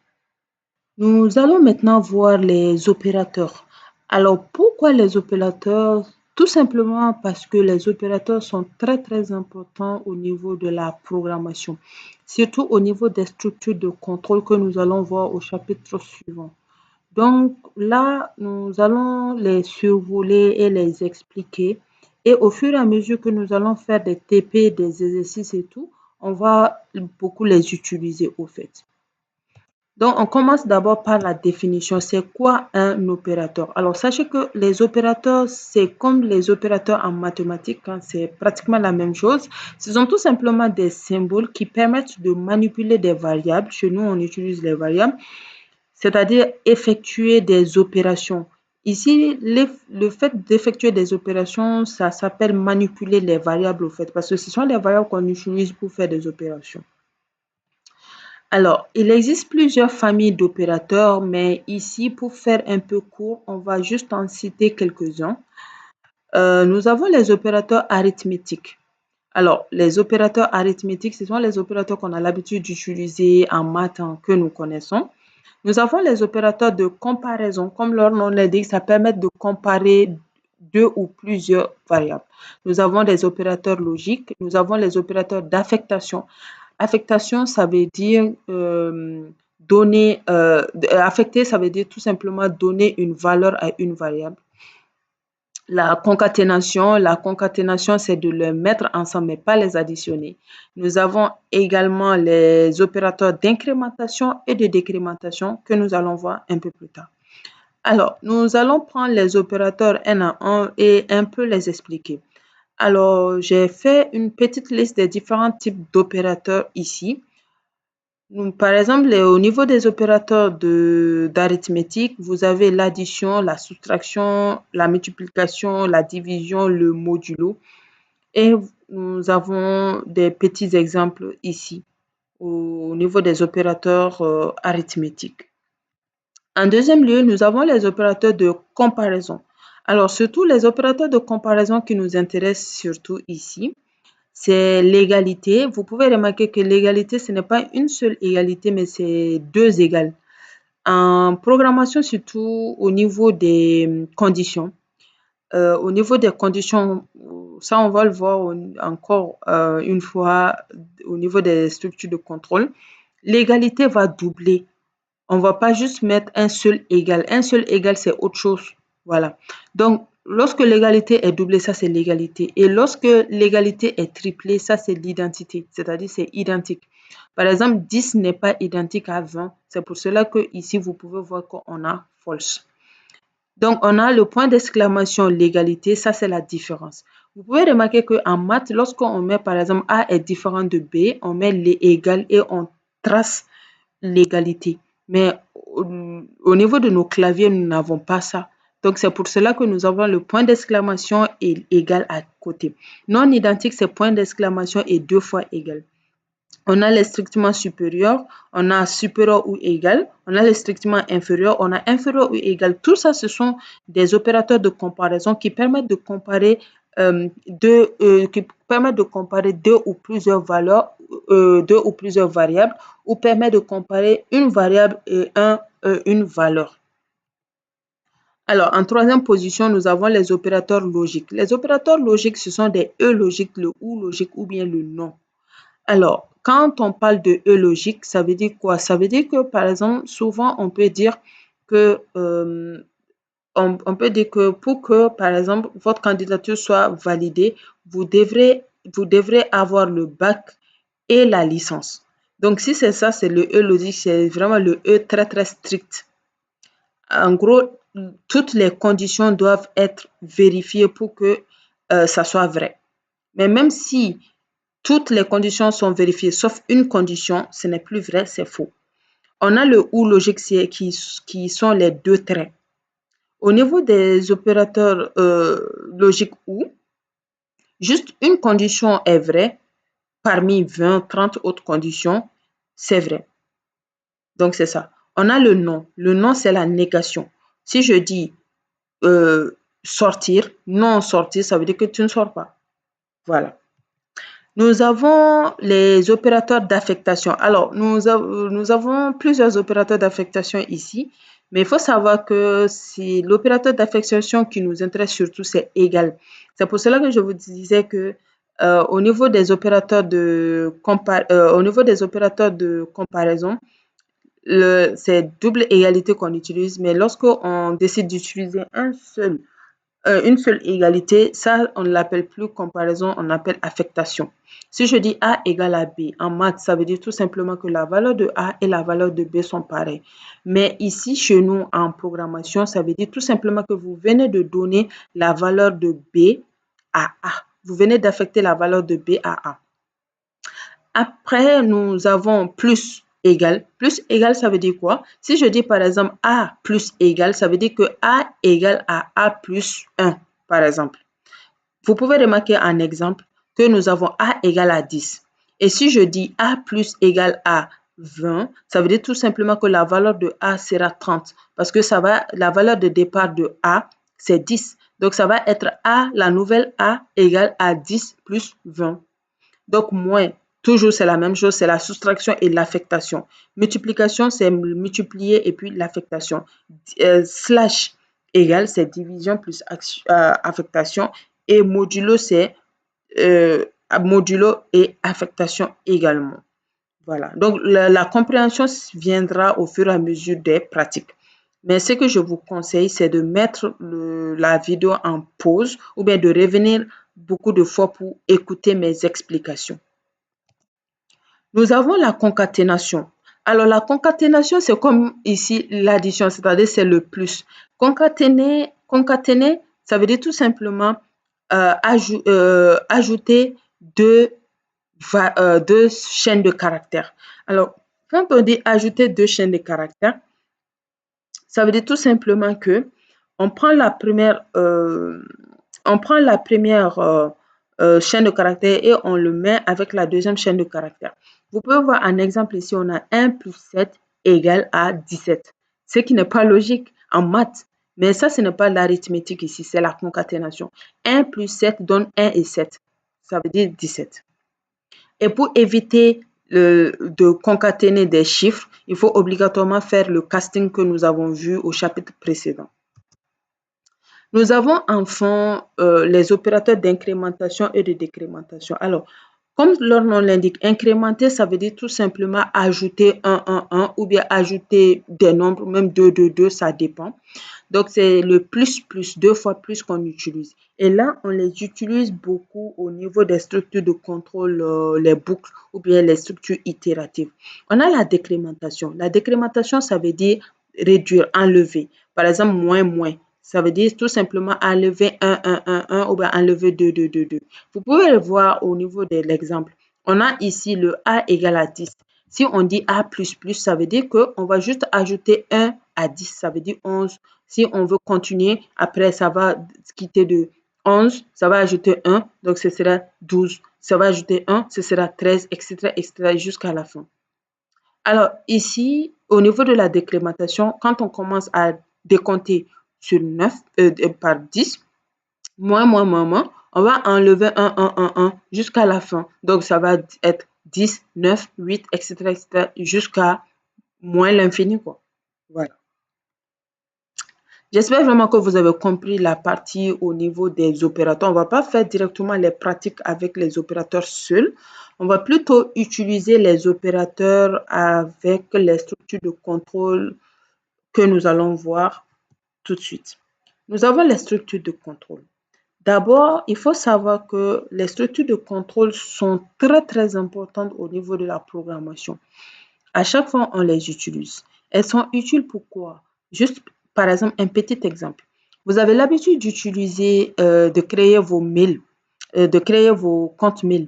Nous allons maintenant voir les opérateurs. Alors, pourquoi les opérateurs? Tout simplement parce que les opérateurs sont très importants au niveau de la programmation, surtout au niveau des structures de contrôle que nous allons voir au chapitre suivant. Donc là, nous allons les survoler et les expliquer. Et au fur et à mesure que nous allons faire des TP, des exercices et tout, on va beaucoup les utiliser au fait. Donc, on commence d'abord par la définition. C'est quoi un opérateur? Alors, sachez que les opérateurs, c'est comme les opérateurs en mathématiques, hein, c'est pratiquement la même chose. Ce sont tout simplement des symboles qui permettent de manipuler des variables. Chez nous, on utilise les variables, c'est-à-dire effectuer des opérations. Ici, le fait d'effectuer des opérations, ça s'appelle manipuler les variables, au fait, parce que ce sont les variables qu'on utilise pour faire des opérations. Alors, il existe plusieurs familles d'opérateurs, mais ici, pour faire un peu court, on va juste en citer quelques-uns. Nous avons les opérateurs arithmétiques. Alors, les opérateurs arithmétiques, ce sont les opérateurs qu'on a l'habitude d'utiliser en maths que nous connaissons. Nous avons les opérateurs de comparaison. Comme leur nom l'indique, ça permet de comparer deux ou plusieurs variables. Nous avons des opérateurs logiques. Nous avons les opérateurs d'affectation. Affectation, ça veut dire donner, affecter, ça veut dire tout simplement donner une valeur à une variable. La concaténation, c'est de les mettre ensemble, mais pas les additionner. Nous avons également les opérateurs d'incrémentation et de décrémentation que nous allons voir un peu plus tard. Alors, nous allons prendre les opérateurs un à un et un peu les expliquer. Alors, j'ai fait une petite liste des différents types d'opérateurs ici. Par exemple, au niveau des opérateurs d'arithmétique, vous avez l'addition, la soustraction, la multiplication, la division, le modulo. Et nous avons des petits exemples ici au niveau des opérateurs arithmétiques. En deuxième lieu, nous avons les opérateurs de comparaison. Alors, surtout les opérateurs de comparaison qui nous intéressent surtout ici, c'est l'égalité. Vous pouvez remarquer que l'égalité, ce n'est pas une seule égalité, mais c'est deux égales. En programmation, surtout au niveau des conditions, ça on va le voir encore une fois au niveau des structures de contrôle, l'égalité va doubler. On ne va pas juste mettre un seul égal. Un seul égal, c'est autre chose. Voilà. Donc, lorsque l'égalité est doublée, ça c'est l'égalité. Et lorsque l'égalité est triplée, ça c'est l'identité, c'est-à-dire c'est identique. Par exemple, 10 n'est pas identique à 20. C'est pour cela que ici, vous pouvez voir qu'on a false. Donc, on a le point d'exclamation l'égalité, ça c'est la différence. Vous pouvez remarquer qu'en maths, lorsqu'on met par exemple A est différent de B, on met les égales et on trace l'égalité. Mais au niveau de nos claviers, nous n'avons pas ça. Donc, c'est pour cela que nous avons le point d'exclamation et égal à côté. Non identique, c'est point d'exclamation et 2 fois égal. On a les strictement supérieurs, on a supérieur ou égal, on a les strictement inférieurs, on a inférieur ou égal. Tout ça, ce sont des opérateurs de comparaison qui permettent de comparer deux ou plusieurs valeurs, deux ou plusieurs variables, ou permet de comparer une variable et une valeur. Alors, en troisième position, nous avons les opérateurs logiques. Les opérateurs logiques, ce sont des E logiques, le OU logique ou bien le non. Alors, quand on parle de E logique, ça veut dire quoi? Ça veut dire que, par exemple, souvent, on peut dire que, pour que, par exemple, votre candidature soit validée, vous devrez avoir le bac et la licence. Donc, si c'est ça, c'est le E logique, c'est vraiment le E très, très strict. En gros, toutes les conditions doivent être vérifiées pour que ça soit vrai. Mais même si toutes les conditions sont vérifiées, sauf une condition, ce n'est plus vrai, c'est faux. On a le OU logique qui sont les deux traits. Au niveau des opérateurs logiques OU, juste une condition est vraie parmi 20, 30 autres conditions, c'est vrai. Donc, c'est ça. On a le non. Le non, c'est la négation. Si je dis sortir, non sortir, ça veut dire que tu ne sors pas. Voilà. Nous avons les opérateurs d'affectation. Alors, nous avons plusieurs opérateurs d'affectation ici, mais il faut savoir que c'est l'opérateur d'affectation qui nous intéresse surtout, c'est égal. C'est pour cela que je vous disais que au niveau des opérateurs de comparaison, c'est double égalité qu'on utilise, mais lorsqu'on décide d'utiliser une seule égalité, ça, on ne l'appelle plus comparaison, on l'appelle affectation. Si je dis A égale à B, en maths, ça veut dire tout simplement que la valeur de A et la valeur de B sont pareilles. Mais ici, chez nous, en programmation, ça veut dire tout simplement que vous venez de donner la valeur de B à A. Vous venez d'affecter la valeur de B à A. Après, nous avons plus égal. Plus égal, ça veut dire quoi? Si je dis par exemple A plus égal, ça veut dire que A égale à A plus 1, par exemple. Vous pouvez remarquer en exemple que nous avons A égale à 10. Et si je dis A plus égale à 20, ça veut dire tout simplement que la valeur de A sera 30 parce que la valeur de départ de A, c'est 10. Donc, ça va être A, la nouvelle A égale à 10 plus 20. Donc, moins, toujours c'est la même chose, c'est la soustraction et l'affectation. Multiplication, c'est multiplier et puis l'affectation. Slash égale, c'est division plus affectation. Et modulo, c'est modulo et affectation également. Voilà. Donc, la compréhension viendra au fur et à mesure des pratiques. Mais ce que je vous conseille, c'est de mettre la vidéo en pause ou bien de revenir beaucoup de fois pour écouter mes explications. Nous avons la concaténation. Alors, la concaténation, c'est comme ici l'addition, c'est-à-dire c'est le plus. Concaténer, ça veut dire tout simplement ajouter deux chaînes de caractères. Alors, quand on dit ajouter deux chaînes de caractères, ça veut dire tout simplement que on prend la première chaîne de caractères et on le met avec la deuxième chaîne de caractères. Vous pouvez voir un exemple ici, on a 1 plus 7 égale à 17. Ce qui n'est pas logique en maths. Mais ça, ce n'est pas l'arithmétique ici, c'est la concaténation. 1 plus 7 donne 1 et 7. Ça veut dire 17. Et pour éviter de concaténer des chiffres, il faut obligatoirement faire le casting que nous avons vu au chapitre précédent. Nous avons enfin les opérateurs d'incrémentation et de décrémentation. Alors, comme leur nom l'indique, incrémenter, ça veut dire tout simplement ajouter 1 ou bien ajouter des nombres, même 2, ça dépend. Donc, c'est le plus, 2 fois plus qu'on utilise. Et là, on les utilise beaucoup au niveau des structures de contrôle, les boucles ou bien les structures itératives. On a la décrémentation. La décrémentation, ça veut dire réduire, enlever. Par exemple, moins. Ça veut dire tout simplement enlever 1 ou bien enlever 2. Vous pouvez le voir au niveau de l'exemple. On a ici le A égale à 10. Si on dit A++, ça veut dire qu'on va juste ajouter 1 à 10, ça veut dire 11. Si on veut continuer, après, ça va quitter de 11, ça va ajouter 1, donc ce sera 12. Ça va ajouter 1, ce sera 13, etc., jusqu'à la fin. Alors, ici, au niveau de la décrémentation, quand on commence à décompter sur 9, par 10, moins, on va enlever 1 jusqu'à la fin. Donc, ça va être 10, 9, 8, etc., jusqu'à moins l'infini, quoi. Voilà. J'espère vraiment que vous avez compris la partie au niveau des opérateurs. On ne va pas faire directement les pratiques avec les opérateurs seuls. On va plutôt utiliser les opérateurs avec les structures de contrôle que nous allons voir tout de suite. Nous avons les structures de contrôle. D'abord, il faut savoir que les structures de contrôle sont très importantes au niveau de la programmation. À chaque fois, on les utilise. Elles sont utiles pourquoi? Juste, par exemple, un petit exemple. Vous avez l'habitude d'utiliser, de créer vos mails, de créer vos comptes mail.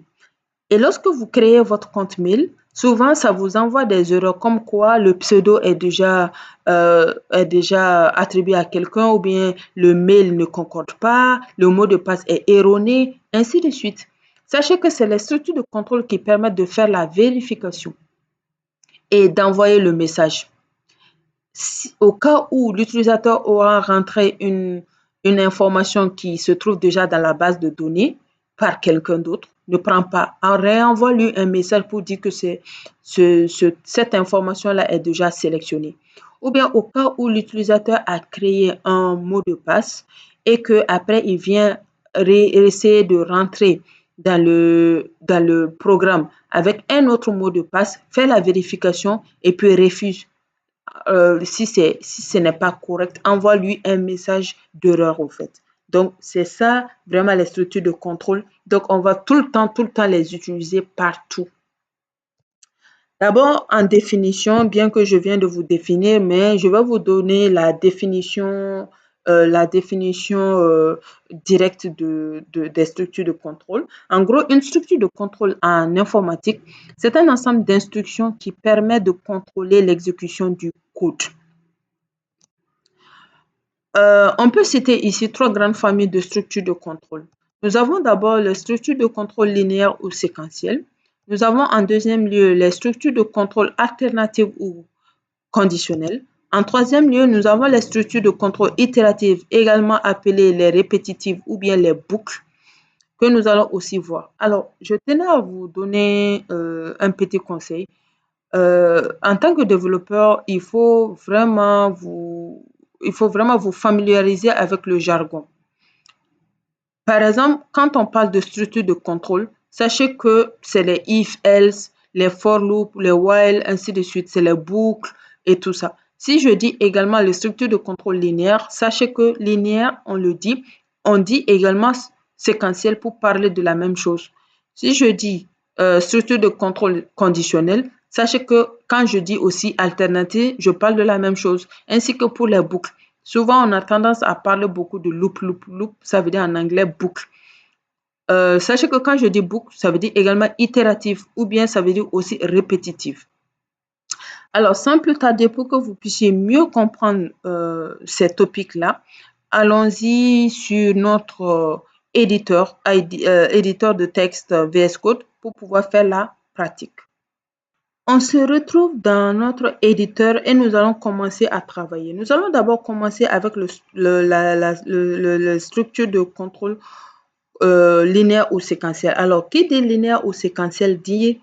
Et lorsque vous créez votre compte mail, souvent, ça vous envoie des erreurs comme quoi le pseudo est déjà attribué à quelqu'un ou bien le mail ne concorde pas, le mot de passe est erroné, ainsi de suite. Sachez que c'est les structures de contrôle qui permettent de faire la vérification et d'envoyer le message. Au cas où l'utilisateur aura rentré une information qui se trouve déjà dans la base de données par quelqu'un d'autre, ne prend pas, réenvoie-lui un message pour dire que cette information-là est déjà sélectionnée. Ou bien au cas où l'utilisateur a créé un mot de passe et qu'après il vient essayer de rentrer dans le programme avec un autre mot de passe, fait la vérification et puis refuse. Si ce n'est pas correct, envoie-lui un message d'erreur au fait. Donc, c'est ça vraiment les structures de contrôle. Donc, on va tout le temps les utiliser partout. D'abord, en définition, bien que je viens de vous définir, mais je vais vous donner la définition directe des structures de contrôle. En gros, une structure de contrôle en informatique, c'est un ensemble d'instructions qui permet de contrôler l'exécution du code. On peut citer ici 3 grandes familles de structures de contrôle. Nous avons d'abord les structures de contrôle linéaires ou séquentielles. Nous avons en deuxième lieu les structures de contrôle alternatives ou conditionnelles. En troisième lieu, nous avons les structures de contrôle itératives, également appelées les répétitives ou bien les boucles, que nous allons aussi voir. Alors, je tenais à vous donner un petit conseil. En tant que développeur, il faut vraiment vous familiariser avec le jargon. Par exemple, quand on parle de structure de contrôle, sachez que c'est les if, else, les for loop, les while, ainsi de suite, c'est les boucles et tout ça. Si je dis également les structures de contrôle linéaire, sachez que linéaire, on dit également séquentiel pour parler de la même chose. Si je dis structure de contrôle conditionnel, sachez que quand je dis aussi alternative, je parle de la même chose, ainsi que pour les boucles. Souvent, on a tendance à parler beaucoup de loop. Loop, ça veut dire en anglais boucle. Sachez que quand je dis boucle, ça veut dire également itératif ou bien ça veut dire aussi répétitif. Alors, sans plus tarder, pour que vous puissiez mieux comprendre ces topics-là, allons-y sur notre éditeur de texte VS Code pour pouvoir faire la pratique. On se retrouve dans notre éditeur et nous allons commencer à travailler. Nous allons d'abord commencer avec la structure de contrôle linéaire ou séquentiel. Alors, qui dit linéaire ou séquentiel dit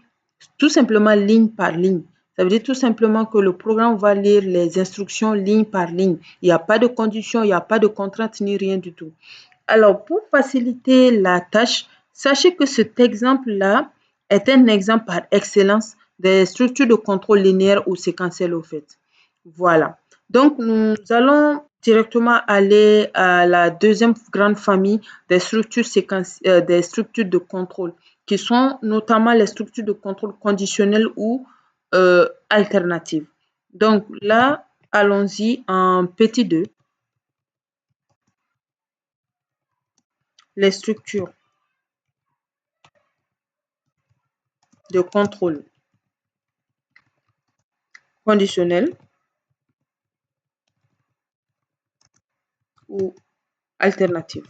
tout simplement ligne par ligne. Ça veut dire tout simplement que le programme va lire les instructions ligne par ligne. Il n'y a pas de conditions, il n'y a pas de contraintes ni rien du tout. Alors, pour faciliter la tâche, sachez que cet exemple-là est un exemple par excellence des structures de contrôle linéaire ou séquentielles au fait. Voilà. Donc, nous allons directement aller à la deuxième grande famille des structures des structures de contrôle, qui sont notamment les structures de contrôle conditionnelles ou alternatives. Donc là, allons-y en petit 2, les structures de contrôle conditionnelles ou alternatives.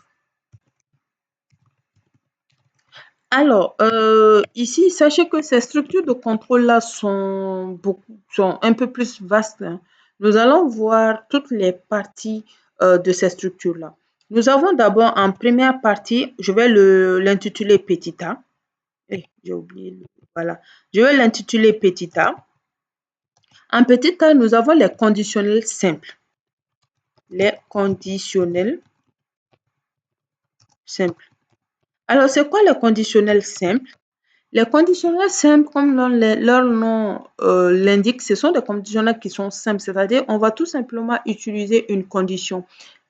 Alors, ici, sachez que ces structures de contrôle-là sont un peu plus vastes, hein. Nous allons voir toutes les parties de ces structures-là. Nous avons d'abord en première partie, je vais l'intituler petit a. J'ai oublié, voilà. Je vais l'intituler petit a. En petit a, nous avons les conditionnels simples. Les conditionnels simples. Alors, c'est quoi les conditionnels simples? Les conditionnels simples, comme leur nom l'indique, ce sont des conditionnels qui sont simples, c'est-à-dire on va tout simplement utiliser une condition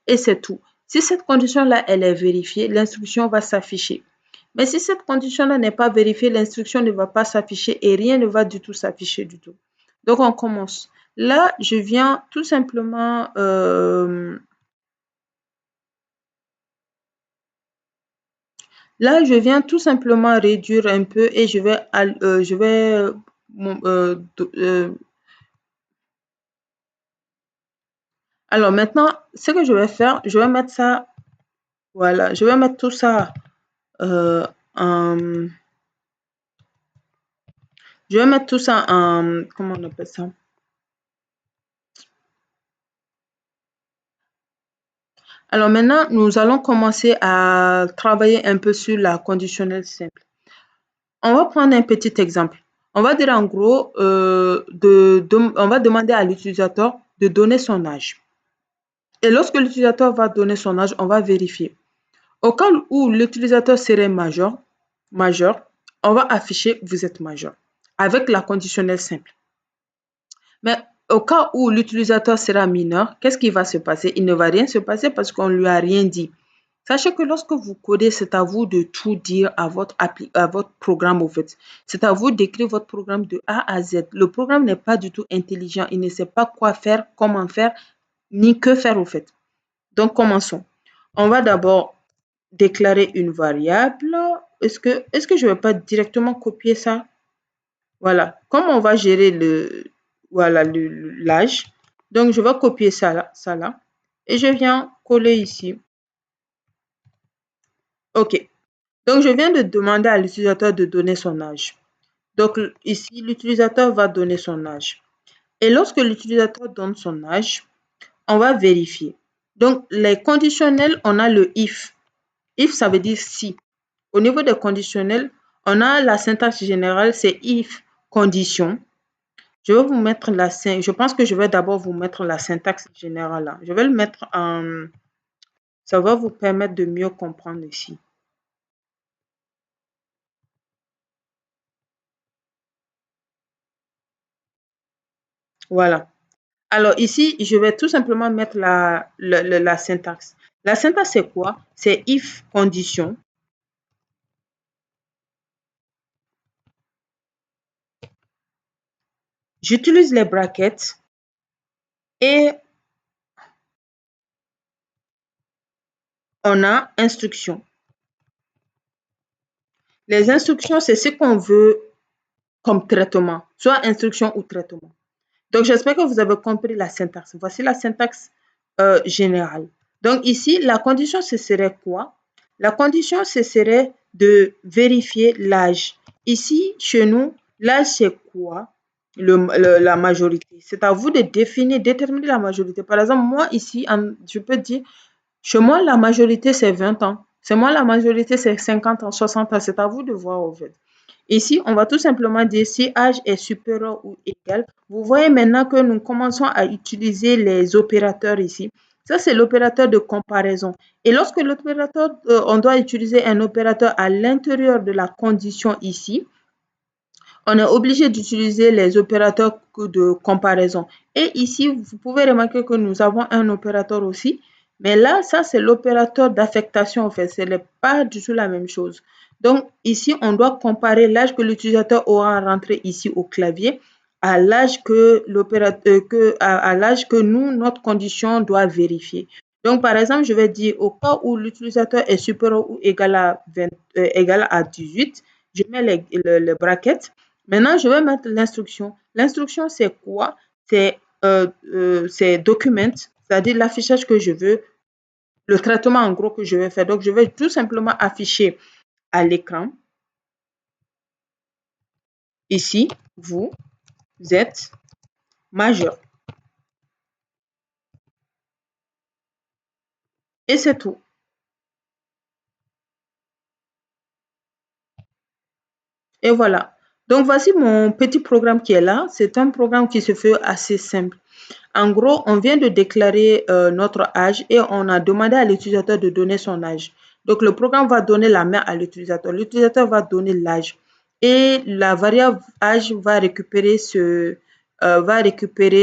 et c'est tout. Si cette condition-là, elle est vérifiée, l'instruction va s'afficher. Mais si cette condition-là n'est pas vérifiée, l'instruction ne va pas s'afficher et rien ne va du tout s'afficher du tout. Donc, on commence. Là, je viens tout simplement Là, je viens tout simplement réduire un peu et je vais alors maintenant, ce que je vais faire, je vais mettre ça, voilà, je vais mettre tout ça en, je vais mettre tout ça en, comment on appelle ça? Alors maintenant, nous allons commencer à travailler un peu sur la conditionnelle simple. On va prendre un petit exemple. On va dire en gros, on va demander à l'utilisateur de donner son âge. Et lorsque l'utilisateur va donner son âge, on va vérifier. Au cas où l'utilisateur serait majeur, on va afficher vous êtes majeur avec la conditionnelle simple. Mais au cas où l'utilisateur sera mineur, qu'est-ce qui va se passer? Il ne va rien se passer parce qu'on ne lui a rien dit. Sachez que lorsque vous codez, c'est à vous de tout dire à votre programme au fait. C'est à vous d'écrire votre programme de A à Z. Le programme n'est pas du tout intelligent. Il ne sait pas quoi faire, comment faire, ni que faire au fait. Donc, commençons. On va d'abord déclarer une variable. Est-ce que je ne vais pas directement copier ça? Voilà. Comme on va gérer voilà, l'âge, donc je vais copier ça là. Et je viens coller ici. OK. Donc, je viens de demander à l'utilisateur de donner son âge. Donc, ici, l'utilisateur va donner son âge. Et lorsque l'utilisateur donne son âge, on va vérifier. Donc, les conditionnels, on a le if. If, ça veut dire si. Au niveau des conditionnels, on a la syntaxe générale, c'est if condition. Je vais vous mettre je pense que je vais d'abord vous mettre la syntaxe générale là. Je vais le mettre en, ça va vous permettre de mieux comprendre ici. Voilà. Alors ici, je vais tout simplement mettre la syntaxe. La syntaxe, c'est quoi? C'est if condition. J'utilise les brackets et on a instruction. Les instructions, c'est ce qu'on veut comme traitement, soit instruction ou traitement. Donc, j'espère que vous avez compris la syntaxe. Voici la syntaxe générale. Donc, ici, la condition, ce serait quoi? La condition, ce serait de vérifier l'âge. Ici, chez nous, l'âge, c'est quoi? La majorité. C'est à vous de déterminer la majorité. Par exemple, moi, ici, je peux dire, chez moi, la majorité, c'est 20 ans. Chez moi, la majorité, c'est 50 ans, 60 ans. C'est à vous de voir, au fait. Ici, on va tout simplement dire si âge est supérieur ou égal. Vous voyez maintenant que nous commençons à utiliser les opérateurs ici. Ça, c'est l'opérateur de comparaison. Et lorsque on doit utiliser un opérateur à l'intérieur de la condition ici, on est obligé d'utiliser les opérateurs de comparaison. Et ici, vous pouvez remarquer que nous avons un opérateur aussi. Mais là, ça, c'est l'opérateur d'affectation, en fait. Ce n'est pas du tout la même chose. Donc, ici, on doit comparer l'âge que l'utilisateur aura rentré ici au clavier à l'âge que à l'âge que nous, notre condition doit vérifier. Donc, par exemple, je vais dire au cas où l'utilisateur est supérieur ou égal à 18, je mets les brackets. Maintenant, je vais mettre l'instruction. L'instruction, c'est quoi? C'est document, c'est-à-dire l'affichage que je veux, le traitement en gros que je vais faire. Donc, je vais tout simplement afficher à l'écran. Ici, vous êtes majeur. Et c'est tout. Et voilà. Donc, voici mon petit programme qui est là. C'est un programme qui se fait assez simple. En gros, on vient de déclarer notre âge et on a demandé à l'utilisateur de donner son âge. Donc, le programme va donner la main à l'utilisateur. L'utilisateur va donner l'âge. Et la variable âge va récupérer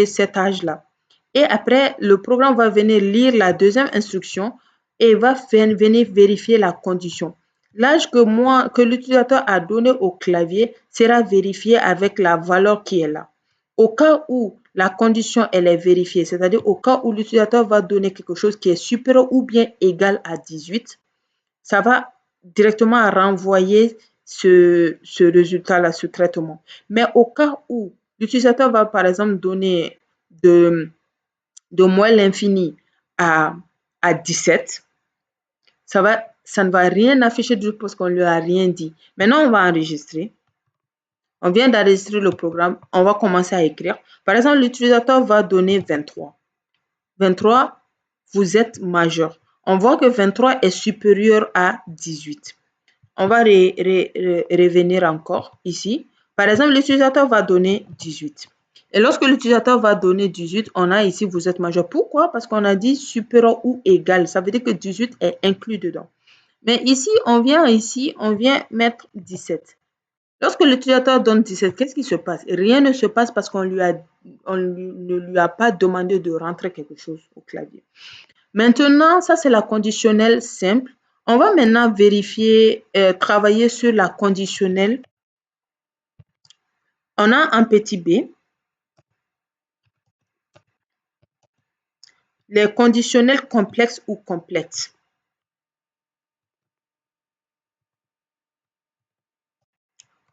cet âge-là. Et après, le programme va venir lire la deuxième instruction et va venir vérifier la condition. L'âge que l'utilisateur a donné au clavier sera vérifié avec la valeur qui est là. Au cas où la condition elle est vérifiée, c'est-à-dire au cas où l'utilisateur va donner quelque chose qui est supérieur ou bien égal à 18, ça va directement renvoyer ce résultat-là, ce traitement. Mais au cas où l'utilisateur va par exemple donner de, de moins l'infini à, à 17, ça ne va rien afficher du tout parce qu'on ne lui a rien dit. Maintenant, on va enregistrer. On vient d'enregistrer le programme. On va commencer à écrire. Par exemple, l'utilisateur va donner 23. 23, vous êtes majeur. On voit que 23 est supérieur à 18. On va revenir encore ici. Par exemple, l'utilisateur va donner 18. Et lorsque l'utilisateur va donner 18, on a ici vous êtes majeur. Pourquoi? Parce qu'on a dit supérieur ou égal. Ça veut dire que 18 est inclus dedans. Mais ici, on vient mettre 17. Lorsque l'utilisateur donne 17, qu'est-ce qui se passe? Rien ne se passe parce ne lui a pas demandé de rentrer quelque chose au clavier. Maintenant, ça c'est la conditionnelle simple. On va maintenant vérifier, travailler sur la conditionnelle. On a un petit b. Les conditionnels complexes ou complètes.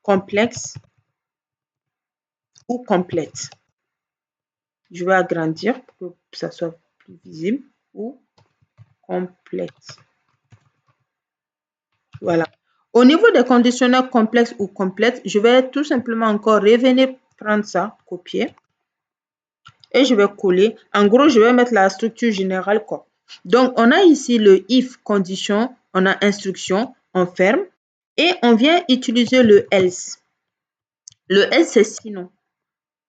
Complexe ou complète. Je vais agrandir pour que ça soit plus visible. Ou complète. Voilà. Au niveau des conditionnels complexes ou complètes, je vais tout simplement encore revenir prendre ça, copier. Et je vais coller. En gros, je vais mettre la structure générale quoi. Donc, on a ici le if condition, on a instruction, on ferme. Et on vient utiliser le else. Le else, c'est sinon.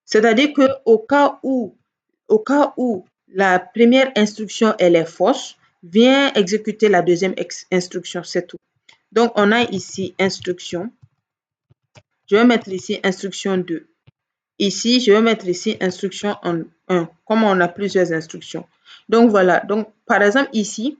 C'est-à-dire qu'au cas où la première instruction, elle est fausse, viens exécuter la deuxième instruction, c'est tout. Donc, on a ici instruction. Je vais mettre ici instruction 2. Ici, je vais mettre ici instruction 1, comme on a plusieurs instructions. Donc, voilà. Donc, par exemple, ici,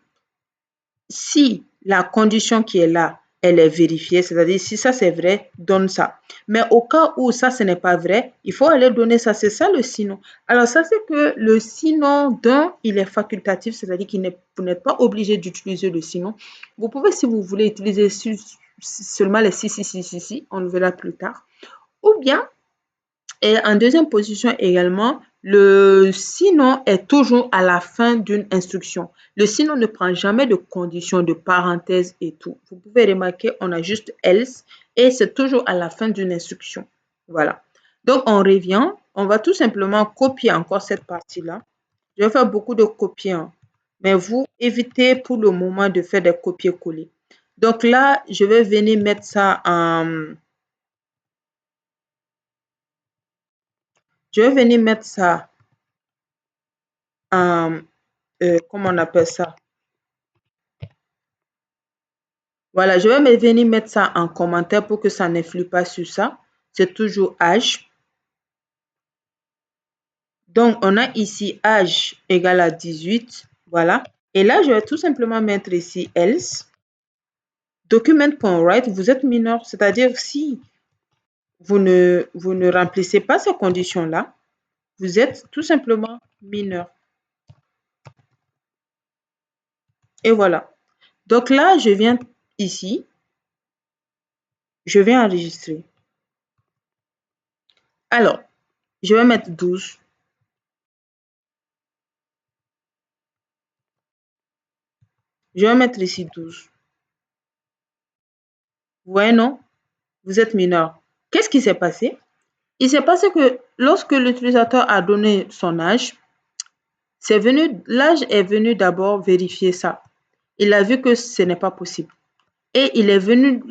si la condition qui est là, elle est vérifiée, c'est-à-dire si ça c'est vrai, donne ça. Mais au cas où ça, ce n'est pas vrai, il faut aller donner ça. C'est ça le sinon. Alors, ça c'est que le sinon d'un, il est facultatif, c'est-à-dire que vous n'êtes pas obligé d'utiliser le sinon. Vous pouvez, si vous voulez, utiliser seulement les si, on le verra plus tard. Ou bien, et en deuxième position également, le sinon est toujours à la fin d'une instruction. Le sinon ne prend jamais de conditions, de parenthèses et tout. Vous pouvez remarquer, on a juste else et c'est toujours à la fin d'une instruction. Voilà. Donc, on revient. On va tout simplement copier encore cette partie-là. Je vais faire beaucoup de copier, hein, mais vous évitez pour le moment de faire des copier-coller. Donc là, je vais venir mettre ça Je vais venir mettre ça en, comment on appelle ça? Voilà, je vais venir mettre ça en commentaire pour que ça n'influe pas sur ça. C'est toujours âge. Donc, on a ici âge égal à 18. Voilà. Et là, je vais tout simplement mettre ici else. Document.write, vous êtes mineur. C'est-à-dire, si vous ne remplissez pas ces conditions-là, vous êtes tout simplement mineur. Et voilà. Donc là, je viens ici. Je vais enregistrer. Alors, je vais mettre 12. Je vais mettre ici 12. Vous voyez, non? Vous êtes mineur. Qu'est-ce qui s'est passé? Il s'est passé que lorsque l'utilisateur a donné son âge, l'âge est venu d'abord vérifier ça. Il a vu que ce n'est pas possible. Et il est venu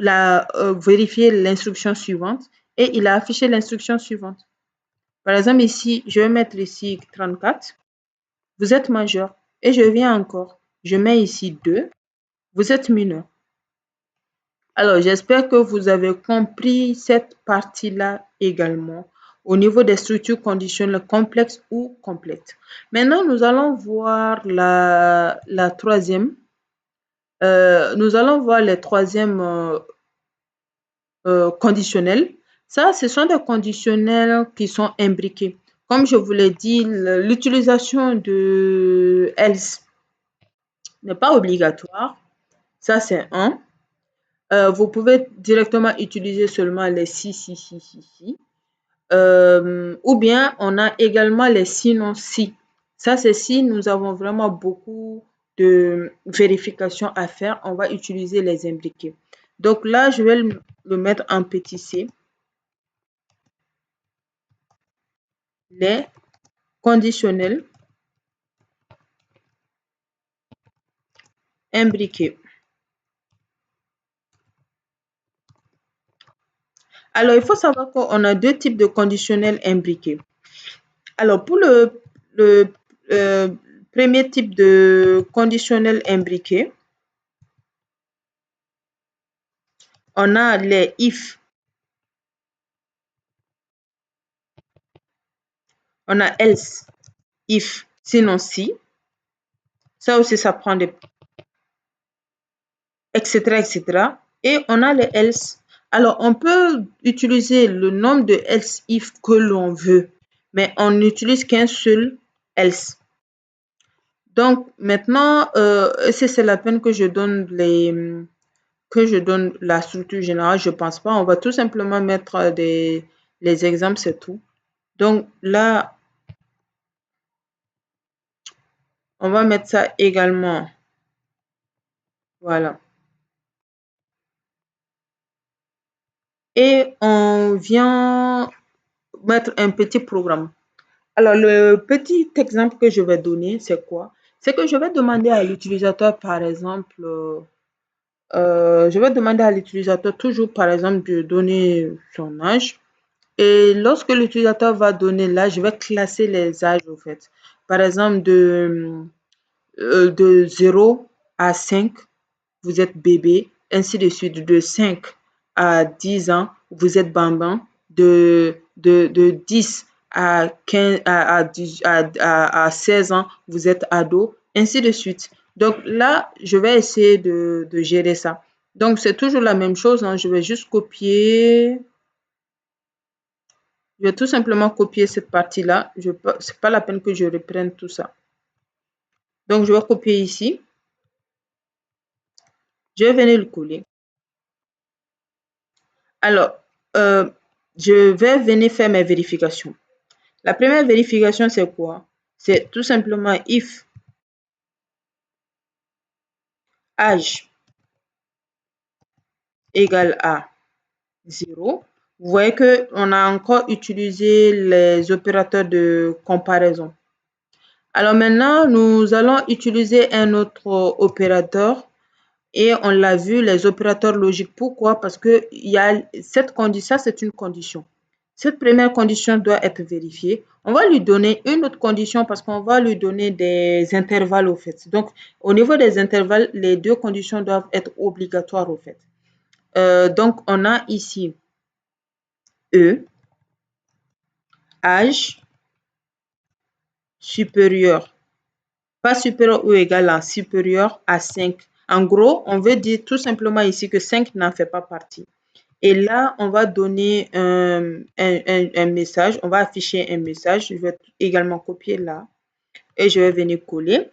vérifier l'instruction suivante et il a affiché l'instruction suivante. Par exemple, ici, je vais mettre ici 34. Vous êtes majeur. Et je viens encore. Je mets ici 2. Vous êtes mineur. Alors, j'espère que vous avez compris cette partie-là également au niveau des structures conditionnelles complexes ou complètes. Maintenant, nous allons voir la troisième. Nous allons voir les troisièmes conditionnels. Ça, ce sont des conditionnels qui sont imbriqués. Comme je vous l'ai dit, l'utilisation de else n'est pas obligatoire. Ça, c'est un. Vous pouvez directement utiliser seulement les si. Ou bien, on a également les sinon si. Ça, c'est si nous avons vraiment beaucoup de vérifications à faire, on va utiliser les imbriqués. Donc là, je vais le mettre en petit c. Les conditionnels imbriqués. Alors, il faut savoir qu'on a deux types de conditionnels imbriqués. Alors, pour le premier type de conditionnel imbriqué, on a les if. On a else, if, sinon si. Ça aussi, ça prend des etc. Et on a les else. Alors, on peut utiliser le nombre de else if que l'on veut, mais on n'utilise qu'un seul else. Donc, maintenant, c'est la peine que je donne la structure générale. Je pense pas. On va tout simplement mettre les exemples, c'est tout. Donc, là, on va mettre ça également. Voilà. Et on vient mettre un petit programme. Alors, le petit exemple que je vais donner, c'est quoi? C'est que je vais demander à l'utilisateur, par exemple, je vais demander à l'utilisateur toujours, par exemple, de donner son âge. Et lorsque l'utilisateur va donner l'âge, je vais classer les âges, au fait. Par exemple, de 0 à 5, vous êtes bébé, ainsi de suite. De 5 à 10 ans, vous êtes bambin. De 10 à 15, à 16 ans, vous êtes ado, ainsi de suite. Donc là, je vais essayer de gérer ça. Donc, c'est toujours la même chose, hein. Je vais juste copier. Je vais tout simplement copier cette partie-là. Ce n'est pas la peine que je reprenne tout ça. Donc, je vais copier ici. Je vais venir le coller. Alors, je vais venir faire mes vérifications. La première vérification, c'est quoi? C'est tout simplement if âge égale à 0. Vous voyez qu'on a encore utilisé les opérateurs de comparaison. Alors maintenant, nous allons utiliser un autre opérateur et on l'a vu, les opérateurs logiques. Pourquoi? Parce que il y a cette condition, ça c'est une condition. Cette première condition doit être vérifiée. On va lui donner une autre condition parce qu'on va lui donner des intervalles au fait. Donc, au niveau des intervalles, les deux conditions doivent être obligatoires au fait. Donc, on a ici E, âge supérieur, pas supérieur ou égal à supérieur à 5. En gros, on veut dire tout simplement ici que 5 n'en fait pas partie. Et là, on va donner un message, on va afficher un message. Je vais également copier là et je vais venir coller.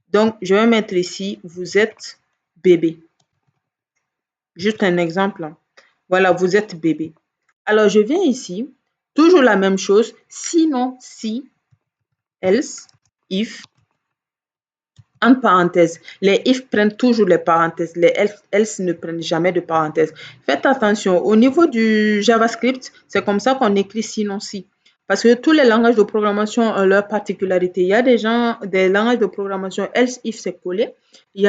Donc, je vais mettre ici, vous êtes bébé. Juste un exemple. Voilà, vous êtes bébé. Alors, je viens ici, toujours la même chose, sinon, si, else, if, entre parenthèses. Les if prennent toujours les parenthèses, les else ne prennent jamais de parenthèses. Faites attention, au niveau du JavaScript, c'est comme ça qu'on écrit sinon si. Parce que tous les langages de programmation ont leurs particularités. Il y a des langages de programmation, else if c'est collé. C'est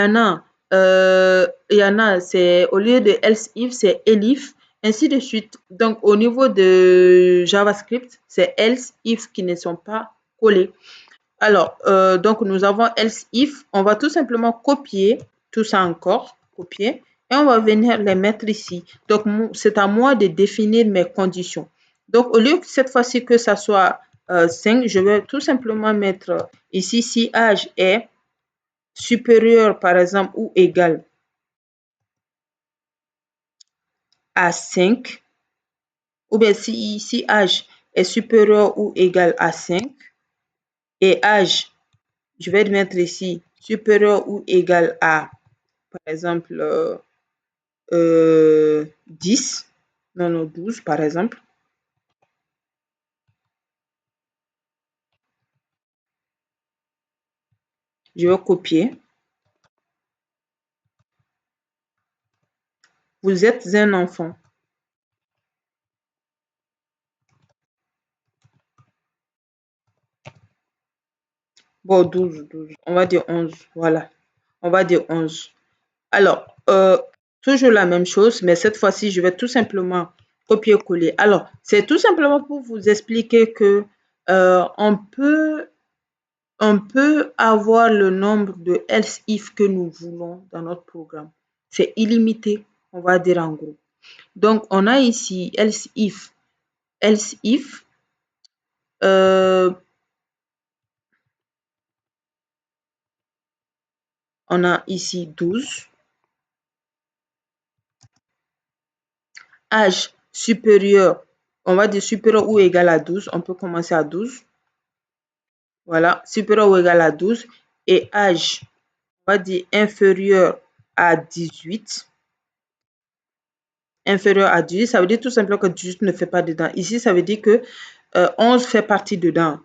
au lieu de else if, c'est elif, ainsi de suite. Donc, au niveau de JavaScript, c'est else if qui ne sont pas collés. Alors, donc nous avons else if. On va tout simplement copier tout ça encore, copier, et on va venir les mettre ici. Donc, c'est à moi de définir mes conditions. Donc, au lieu que cette fois-ci que ça soit 5, je vais tout simplement mettre ici si âge est supérieur, par exemple, ou égal à 5, ou bien si âge est supérieur ou égal à 5, et âge, je vais mettre ici supérieur ou égal à, par exemple, 10, non, 12, par exemple. Je vais copier. Vous êtes un enfant. Bon, 12. On va dire 11. Voilà. On va dire 11. Alors, toujours la même chose, mais cette fois-ci, je vais tout simplement copier-coller. Alors, c'est tout simplement pour vous expliquer que on peut avoir le nombre de else if que nous voulons dans notre programme. C'est illimité, on va dire en gros. Donc, on a ici else if. Else if, on a ici 12. Âge supérieur, on va dire supérieur ou égal à 12. On peut commencer à 12. Voilà, supérieur ou égal à 12. Et âge, on va dire inférieur à 18. Inférieur à 18, ça veut dire tout simplement que 18 ne fait pas dedans. Ici, ça veut dire que 11 fait partie dedans.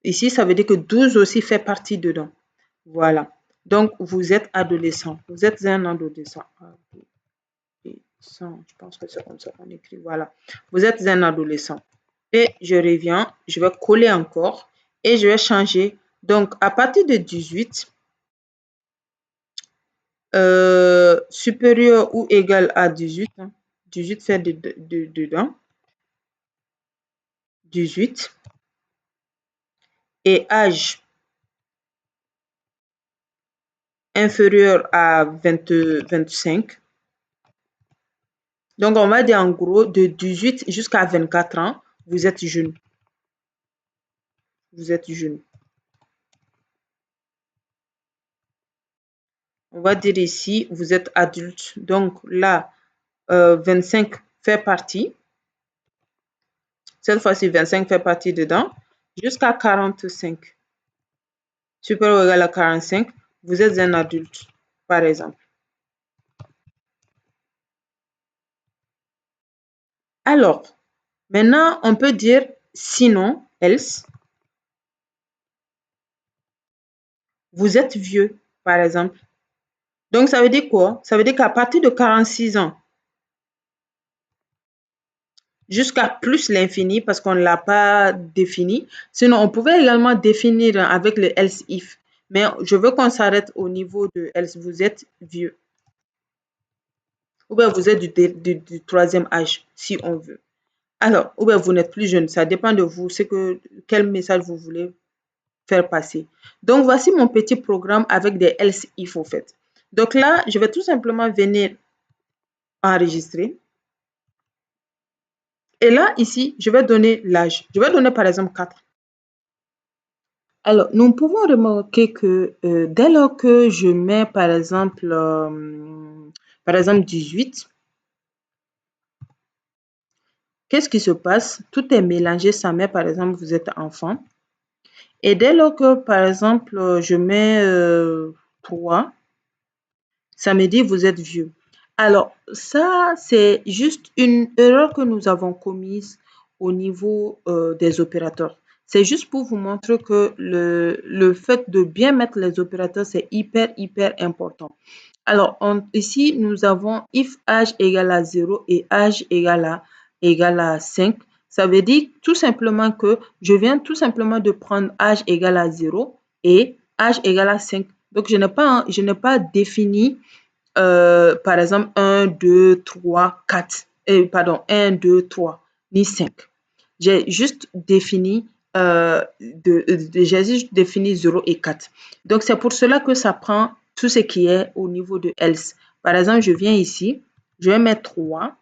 Ici, ça veut dire que 12 aussi fait partie dedans. Voilà. Donc, vous êtes adolescent. Vous êtes un adolescent. Je pense que c'est comme ça qu'on écrit. Voilà. Vous êtes un adolescent. Et je reviens. Je vais coller encore. Et je vais changer. Donc, à partir de 18, supérieur ou égal à 18. 18 fait dedans. 18. Et âge inférieur à 25. Donc, on va dire en gros de 18 jusqu'à 24 ans, vous êtes jeune. Vous êtes jeune. On va dire ici, vous êtes adulte. Donc là, 25 fait partie. Cette fois-ci, 25 fait partie dedans. Jusqu'à 45. Supérieur ou égal à 45, vous êtes un adulte, par exemple. Alors, maintenant, on peut dire sinon, else. Vous êtes vieux, par exemple. Donc, ça veut dire quoi? Ça veut dire qu'à partir de 46 ans, jusqu'à plus l'infini, parce qu'on ne l'a pas défini. Sinon, on pouvait également définir avec le else if. Mais je veux qu'on s'arrête au niveau de else. Vous êtes vieux. Ou bien vous êtes du troisième âge, si on veut. Alors, ou bien vous n'êtes plus jeune, ça dépend de vous, quel message vous voulez faire passer. Donc, voici mon petit programme avec des else if au fait. Donc là, je vais tout simplement venir enregistrer. Et là, ici, je vais donner l'âge. Je vais donner par exemple 4. Alors, nous pouvons remarquer que dès lors que je mets par exemple 18, qu'est-ce qui se passe? Tout est mélangé, ça met par exemple vous êtes enfant. Et dès lors que par exemple je mets 3, ça me dit vous êtes vieux. Alors, ça, c'est juste une erreur que nous avons commise au niveau des opérateurs. C'est juste pour vous montrer que le fait de bien mettre les opérateurs, c'est hyper, hyper important. Alors, ici, nous avons if âge égale à 0 et âge égale à 5. Ça veut dire tout simplement que je viens tout simplement de prendre âge égale à 0 et âge égale à 5. Donc, je n'ai pas défini par exemple 1, 2, 3, 4. Pardon, 1, 2, 3, ni 5. J'ai juste défini j'ai juste défini 0 et 4. Donc, c'est pour cela que ça prend tout ce qui est au niveau de else. Par exemple, je viens ici, je vais mettre 3.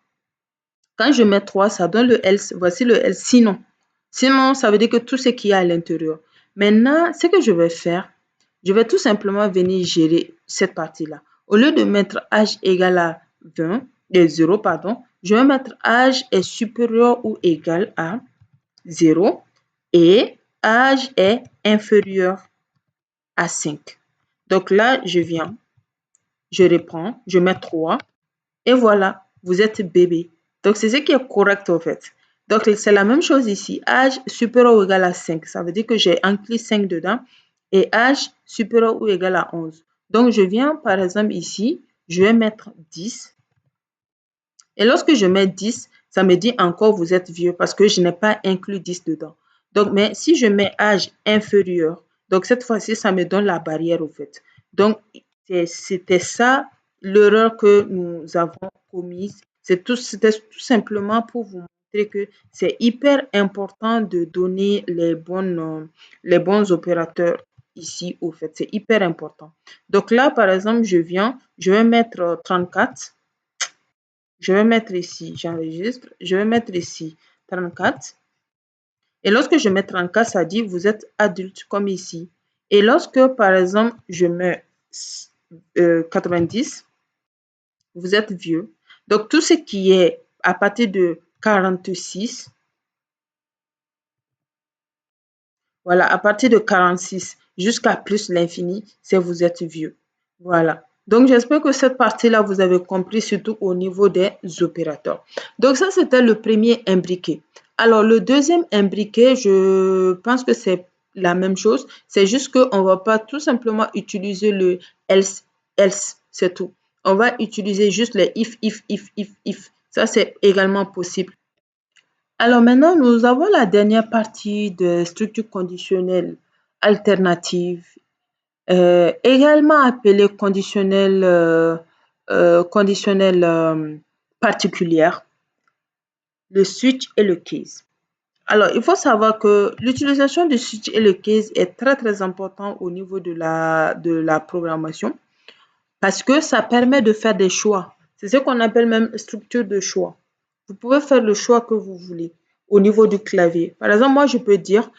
Quand je mets 3, ça donne le else. Voici le else. Sinon, ça veut dire que tout ce qu'il y a à l'intérieur. Maintenant, ce que je vais faire, je vais tout simplement venir gérer cette partie-là. Au lieu de mettre âge égal à 20, 0, pardon, je vais mettre âge est supérieur ou égal à 0 et âge est inférieur à 5. Donc là, je viens, je reprends, je mets 3 et voilà, vous êtes bébé. Donc c'est ce qui est correct en fait. Donc c'est la même chose ici. Âge supérieur ou égal à 5. Ça veut dire que j'ai inclus 5 dedans. Et âge supérieur ou égal à 11. Donc je viens par exemple ici, je vais mettre 10. Et lorsque je mets 10, ça me dit encore vous êtes vieux parce que je n'ai pas inclus 10 dedans. Donc, mais si je mets âge inférieur, donc cette fois-ci, ça me donne la barrière au fait. Donc, c'était ça l'erreur que nous avons commise. C'était tout simplement pour vous montrer que c'est hyper important de donner les bons opérateurs ici au fait. C'est hyper important. Donc là, par exemple, je vais mettre 34. Je vais mettre ici, j'enregistre. Je vais mettre ici 34. Et lorsque je mets 34, ça dit vous êtes adulte comme ici. Et lorsque, par exemple, je mets 90, vous êtes vieux. Donc, tout ce qui est à partir de 46, voilà, à partir de 46 jusqu'à plus l'infini, c'est vous êtes vieux. Voilà. Donc, j'espère que cette partie-là, vous avez compris, surtout au niveau des opérateurs. Donc, ça, c'était le premier imbriqué. Alors, le deuxième imbriqué, je pense que c'est la même chose. C'est juste qu'on ne va pas tout simplement utiliser le else, else, c'est tout. On va utiliser juste les if. Ça, c'est également possible. Alors maintenant, nous avons la dernière partie de structure conditionnelle alternative, également appelée conditionnelle particulière, le switch et le case. Alors, il faut savoir que l'utilisation du switch et le case est très très important au niveau de la programmation parce que ça permet de faire des choix. C'est ce qu'on appelle même structure de choix. Vous pouvez faire le choix que vous voulez au niveau du clavier. Par exemple, moi, je peux dire,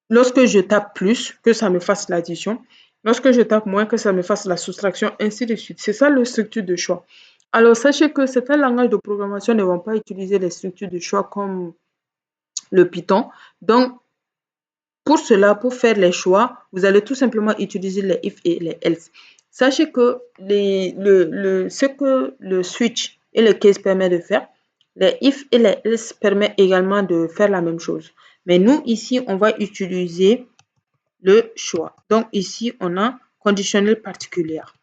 lorsque je tape plus, que ça me fasse l'addition. Lorsque je tape moins, que ça me fasse la soustraction, ainsi de suite. C'est ça le structure de choix. Alors, sachez que certains langages de programmation ne vont pas utiliser les structures de choix comme le Python. Donc, pour cela, pour faire les choix, vous allez tout simplement utiliser les if et les else. Sachez que ce que le switch et le case permet de faire, les if et les else permettent également de faire la même chose. Mais nous, ici, on va utiliser le choix. Donc, ici, on a conditionnel particulière.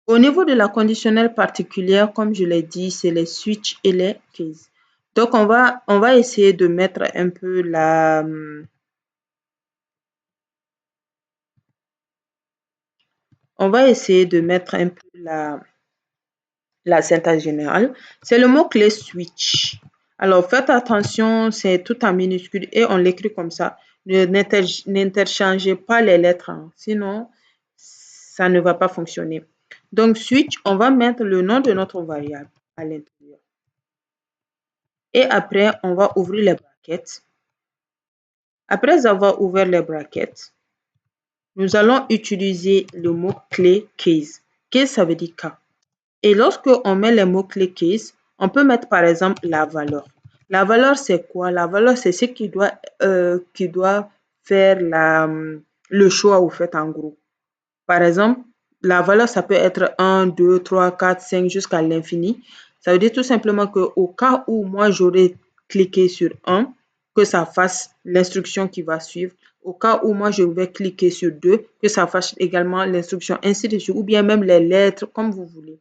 Au niveau de la conditionnelle particulière, comme je l'ai dit, c'est les switches et les cases. Donc, on va essayer de mettre un peu On va essayer de mettre un peu la syntaxe générale. C'est le mot-clé switch. Alors, faites attention, c'est tout en minuscule et on l'écrit comme ça. N'interchangez pas les lettres, hein, sinon ça ne va pas fonctionner. Donc, switch, on va mettre le nom de notre variable à l'intérieur. Et après, on va ouvrir les brackets. Après avoir ouvert les brackets, nous allons utiliser le mot-clé case. Case, ça veut dire cas. Et lorsque on met les mots-clés case, on peut mettre par exemple la valeur. La valeur, c'est quoi? La valeur, c'est ce qui doit faire le choix au fait en gros. Par exemple, la valeur, ça peut être 1, 2, 3, 4, 5 jusqu'à l'infini. Ça veut dire tout simplement qu'au cas où moi, j'aurais cliqué sur 1, que ça fasse l'instruction qui va suivre. Au cas où moi, je vais cliquer sur 2, que ça fasse également l'instruction, ainsi de suite, ou bien même les lettres, comme vous voulez.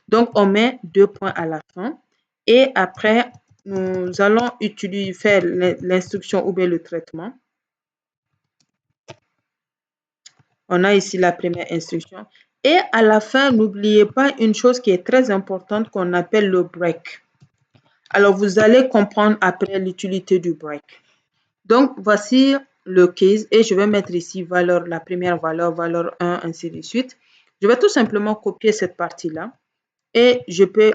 Donc, on met 2 points à la fin. Et après, nous allons faire l'instruction ou bien le traitement. On a ici la première instruction. Et à la fin, n'oubliez pas une chose qui est très importante qu'on appelle le break. Alors, vous allez comprendre après l'utilité du break. Donc, voici le case et je vais mettre ici valeur, la première valeur, valeur 1, ainsi de suite. Je vais tout simplement copier cette partie-là et je vais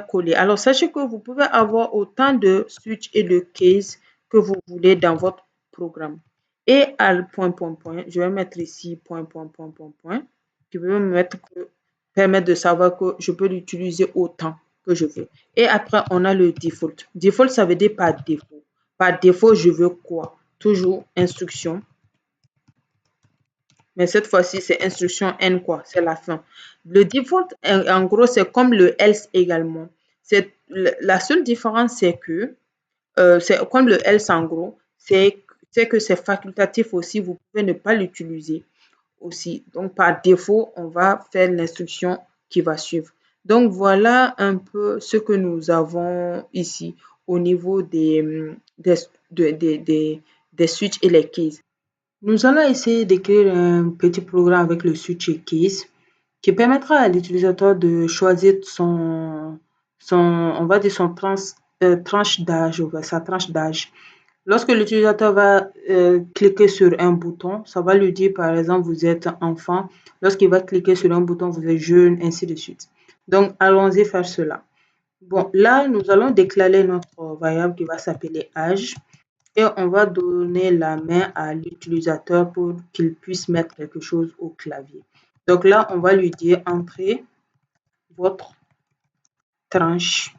coller. Alors, sachez que vous pouvez avoir autant de switch et de case que vous voulez dans votre programme. Et à point, point, point, je vais mettre ici point, point, point, point, point. Je vais me permettre de savoir que je peux l'utiliser autant que je veux. Et après, on a le default. Default, ça veut dire par défaut. Par défaut, je veux quoi? Toujours instruction. Mais cette fois-ci, c'est instruction N quoi, c'est la fin. Le default, en gros, c'est comme le else également. La seule différence, c'est que, c'est comme le else en gros, c'est que c'est facultatif aussi, vous pouvez ne pas l'utiliser aussi. Donc, par défaut, on va faire l'instruction qui va suivre. Donc, voilà un peu ce que nous avons ici au niveau des switches et les keys. Nous allons essayer d'écrire un petit programme avec le switch et keys qui permettra à l'utilisateur de choisir on va dire tranche d'âge, sa tranche d'âge. Lorsque l'utilisateur va cliquer sur un bouton, ça va lui dire par exemple vous êtes enfant. Lorsqu'il va cliquer sur un bouton, vous êtes jeune, ainsi de suite. Donc, allons-y faire cela. Bon, là, nous allons déclarer notre variable qui va s'appeler âge et on va donner la main à l'utilisateur pour qu'il puisse mettre quelque chose au clavier. Donc là, on va lui dire entrez votre tranche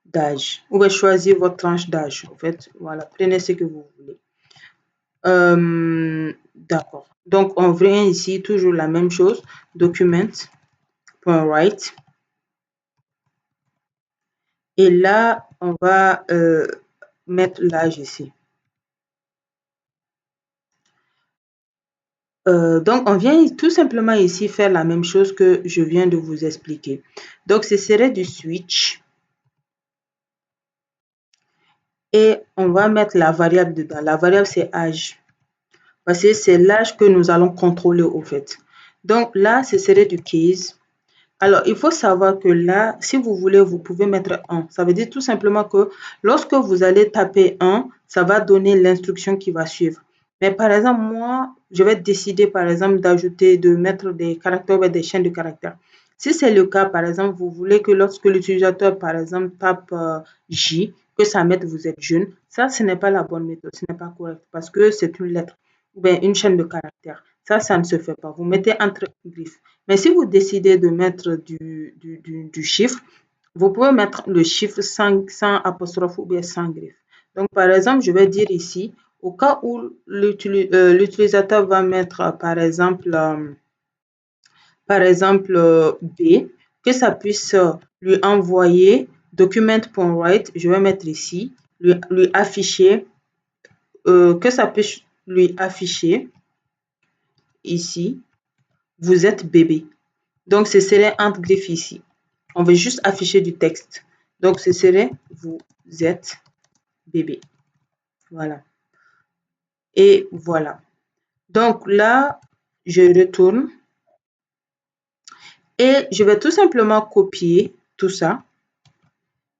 d'âge. Ou bien choisir votre tranche d'âge. En fait, voilà, prenez ce que vous voulez. D'accord. Donc, on vient ici, toujours la même chose. Document.write. Et là, on va mettre l'âge ici. Donc, on vient tout simplement ici faire la même chose que je viens de vous expliquer. Donc, ce serait du switch. Et on va mettre la variable dedans. La variable, c'est âge. Parce que c'est l'âge que nous allons contrôler au fait. Donc, là, ce serait du case. Alors, il faut savoir que là, si vous voulez, vous pouvez mettre 1. Ça veut dire tout simplement que lorsque vous allez taper 1, ça va donner l'instruction qui va suivre. Mais par exemple, moi, je vais décider, par exemple, de mettre des caractères ou des chaînes de caractères. Si c'est le cas, par exemple, vous voulez que lorsque l'utilisateur, par exemple, tape J, que ça mette vous êtes jeune, ça, ce n'est pas la bonne méthode, ce n'est pas correct parce que c'est une lettre ou bien une chaîne de caractères. Ça ne se fait pas. Vous mettez entre griffes. Mais si vous décidez de mettre du chiffre, vous pouvez mettre le chiffre sans apostrophe ou bien sans griffe. Donc, par exemple, je vais dire ici, au cas où l'utilisateur va mettre, par exemple B, que ça puisse lui envoyer document.write, je vais mettre ici, lui afficher, que ça puisse lui afficher ici, vous êtes bébé. Donc, ce serait entre griffes ici. On veut juste afficher du texte. Donc, ce serait vous êtes bébé. Voilà. Et voilà. Donc là, Je retourne et je vais tout simplement copier tout ça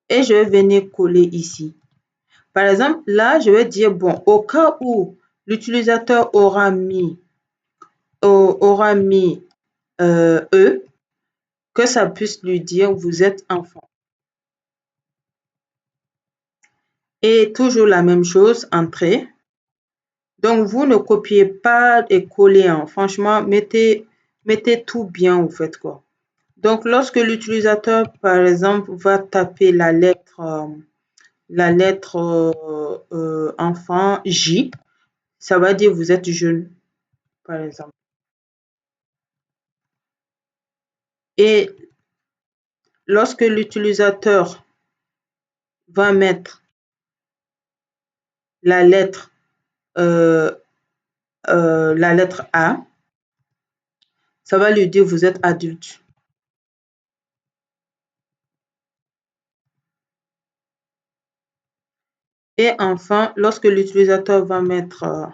et je vais venir coller ici. Par exemple, là, je vais dire, bon, au cas où l'utilisateur aura mis E, que ça puisse lui dire, vous êtes enfant. Et toujours la même chose, entrée. Donc, vous ne copiez pas et collez, hein. Franchement, mettez tout bien, en fait, quoi. Donc, lorsque l'utilisateur, par exemple, va taper la lettre enfant J, ça va dire vous êtes jeune, par exemple. Et lorsque l'utilisateur va mettre la lettre, euh, la lettre A, ça va lui dire vous êtes adulte. Et enfin, lorsque l'utilisateur va mettre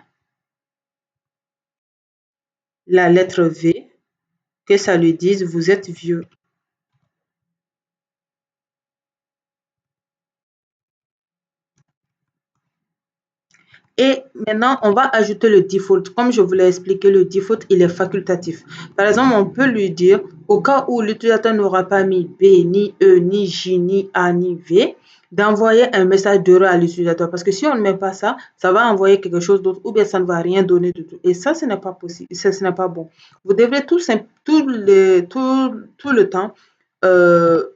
la lettre V, que ça lui dise vous êtes vieux. Et maintenant, on va ajouter le default. Comme je vous l'ai expliqué, le default, il est facultatif. Par exemple, on peut lui dire, au cas où l'utilisateur n'aura pas mis B, ni E, ni J, ni A, ni V, d'envoyer un message d'erreur à l'utilisateur. Parce que si on ne met pas ça, ça va envoyer quelque chose d'autre ou bien ça ne va rien donner du tout. Et ça, ce n'est pas possible. Ça, ce n'est pas bon. Vous devrez tout le temps euh,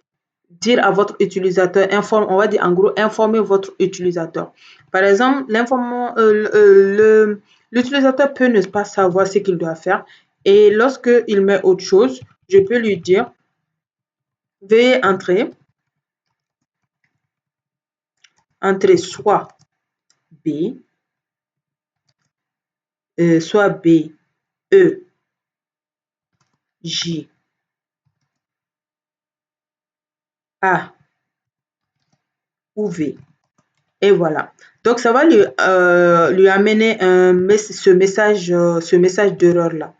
dire à votre utilisateur, on va dire en gros, informer votre utilisateur. Par exemple, l'utilisateur peut ne pas savoir ce qu'il doit faire et lorsqu'il met autre chose, je peux lui dire, veuillez entrer B, soit B, E, J, A ou V. Et voilà. Donc, ça va lui amener ce message d'erreur-là.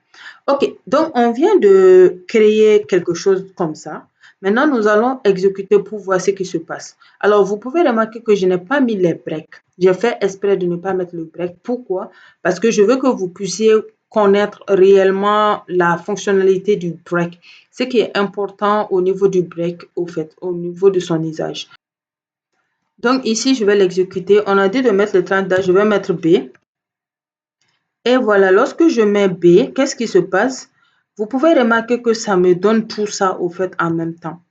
Ok, donc on vient de créer quelque chose comme ça. Maintenant, nous allons exécuter pour voir ce qui se passe. Alors, vous pouvez remarquer que je n'ai pas mis les breaks. J'ai fait exprès de ne pas mettre le break. Pourquoi? Parce que je veux que vous puissiez connaître réellement la fonctionnalité du break. Ce qui est important au niveau du break, au fait, au niveau de son usage. Donc ici, je vais l'exécuter. On a dit de mettre le 30 d'âge, je vais mettre B. Et voilà, lorsque je mets B, qu'est-ce qui se passe? Vous pouvez remarquer que ça me donne tout ça au fait en même temps.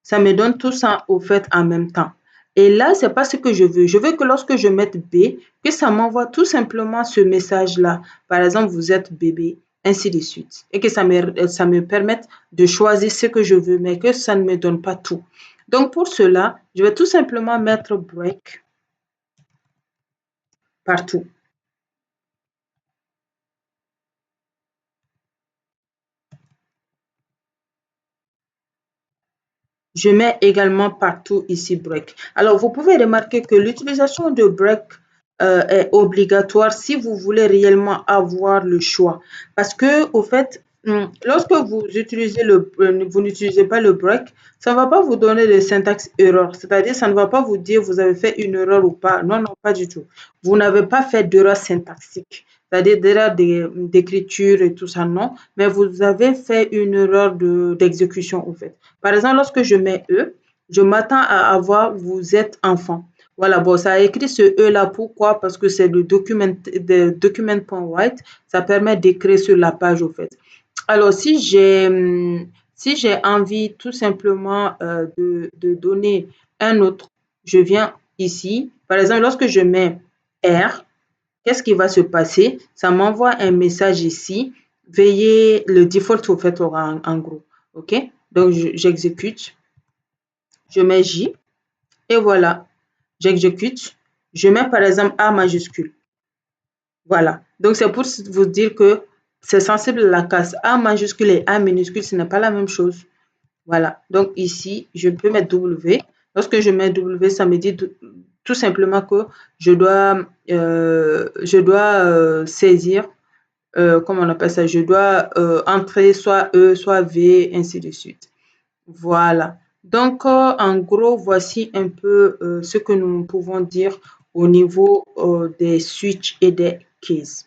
Ça me donne tout ça au fait en même temps. Et là, c'est pas ce que je veux. Je veux que lorsque je mette B, que ça m'envoie tout simplement ce message-là. Par exemple, vous êtes bébé, ainsi de suite. Et que ça me permette de choisir ce que je veux, mais que ça ne me donne pas tout. Donc, pour cela, je vais tout simplement mettre break partout. Je mets également partout ici break. Alors, vous pouvez remarquer que l'utilisation de break est obligatoire si vous voulez réellement avoir le choix. Parce que, au fait, lorsque vous n'utilisez pas le break, ça ne va pas vous donner de syntaxe erreur. C'est-à-dire, ça ne va pas vous dire vous avez fait une erreur ou pas. Non, non, pas du tout. Vous n'avez pas fait d'erreur syntaxique. C'est-à-dire d'erreur d'écriture et tout ça, non. Mais vous avez fait une erreur d'exécution, au fait. Par exemple, lorsque je mets E, je m'attends à avoir vous êtes enfant. Voilà, bon, ça a écrit ce E-là. Pourquoi? Parce que c'est le document.write. Ça permet d'écrire sur la page, au fait. Alors, si j'ai envie tout simplement de donner un autre, je viens ici. Par exemple, lorsque je mets R, qu'est-ce qui va se passer? Ça m'envoie un message ici. Veuillez, le default, au fait, aura en gros. OK? Donc, j'exécute. Je mets J. Et voilà. J'exécute. Je mets par exemple A majuscule. Voilà. Donc, c'est pour vous dire que c'est sensible à la casse. A majuscule et A minuscule, ce n'est pas la même chose. Voilà. Donc, ici, je peux mettre W. Lorsque je mets W, ça me dit tout simplement que je dois saisir comment on appelle ça, je dois entrer soit E, soit V, ainsi de suite. Voilà. Donc, en gros, voici un peu ce que nous pouvons dire au niveau des switches et des keys.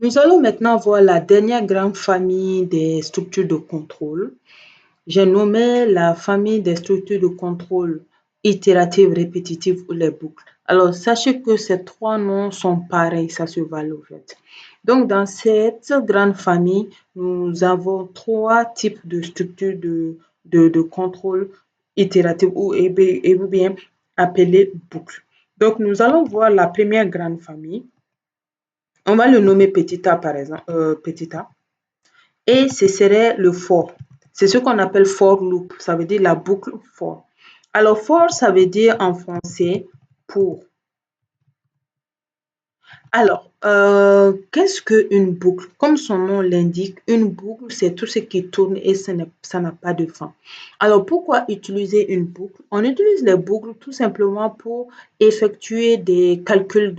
Nous allons maintenant voir la dernière grande famille des structures de contrôle. J'ai nommé la famille des structures de contrôle itératives, répétitives ou les boucles. Alors, sachez que ces trois noms sont pareils, ça se valait au fait. Donc, dans cette grande famille, nous avons trois types de structures de contrôle itérative ou bien appelées boucles. Donc, nous allons voir la première grande famille. On va le nommer petit a par exemple, petit a. Et ce serait le for. C'est ce qu'on appelle for loop. Ça veut dire la boucle for. Alors, for, ça veut dire en français pour. Alors, qu'est-ce qu'une boucle? Comme son nom l'indique, une boucle, c'est tout ce qui tourne et ça n'a pas de fin. Alors, pourquoi utiliser une boucle? On utilise les boucles tout simplement pour effectuer des calculs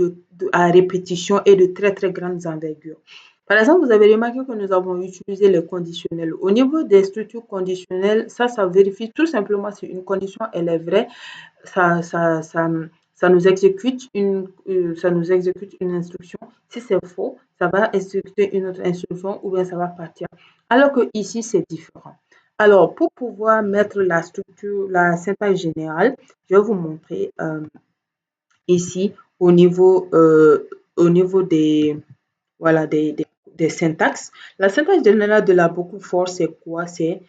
à répétition et de très, très grandes envergures. Par exemple, vous avez remarqué que nous avons utilisé les conditionnels. Au niveau des structures conditionnelles, ça vérifie tout simplement si une condition elle est vraie ça, ça, ça, ça nous exécute une instruction. Si c'est faux, ça va exécuter une autre instruction ou bien ça va partir. Alors que ici, c'est différent. Alors, pour pouvoir mettre la structure, la syntaxe générale, je vais vous montrer ici au niveau des, voilà, des syntaxes. La syntaxe générale de la boucle for, c'est quoi? C'est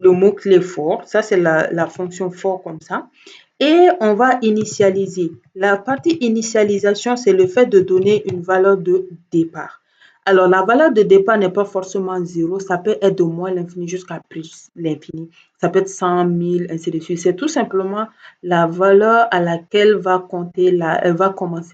le mot-clé for. Ça, c'est la fonction for comme ça. Et on va initialiser. La partie initialisation, c'est le fait de donner une valeur de départ. Alors, la valeur de départ n'est pas forcément 0, ça peut être de moins l'infini jusqu'à plus l'infini. Ça peut être 100, 1000, ainsi de suite. C'est tout simplement la valeur à laquelle va commencer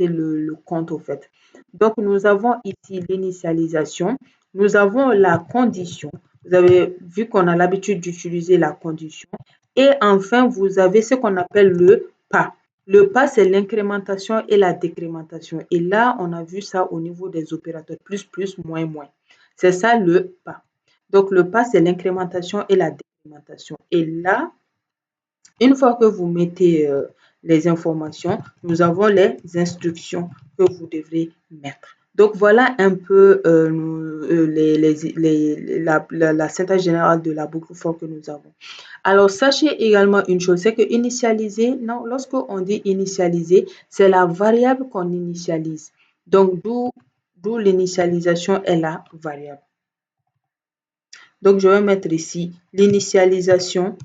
le compte, au fait. Donc, nous avons ici l'initialisation. Nous avons la condition. Vous avez vu qu'on a l'habitude d'utiliser la condition. Et enfin, vous avez ce qu'on appelle le pas. Le pas, c'est l'incrémentation et la décrémentation. Et là, on a vu ça au niveau des opérateurs plus, plus, moins, moins. C'est ça le pas. Donc, le pas, c'est l'incrémentation et la décrémentation. Et là, une fois que vous mettez les informations, nous avons les instructions que vous devrez mettre. Donc, voilà un peu la syntaxe générale de la boucle for que nous avons. Alors, sachez également une chose, c'est que initialiser, non, lorsque on dit initialiser, c'est la variable qu'on initialise. Donc, d'où l'initialisation est la variable. Donc, je vais mettre ici l'initialisation,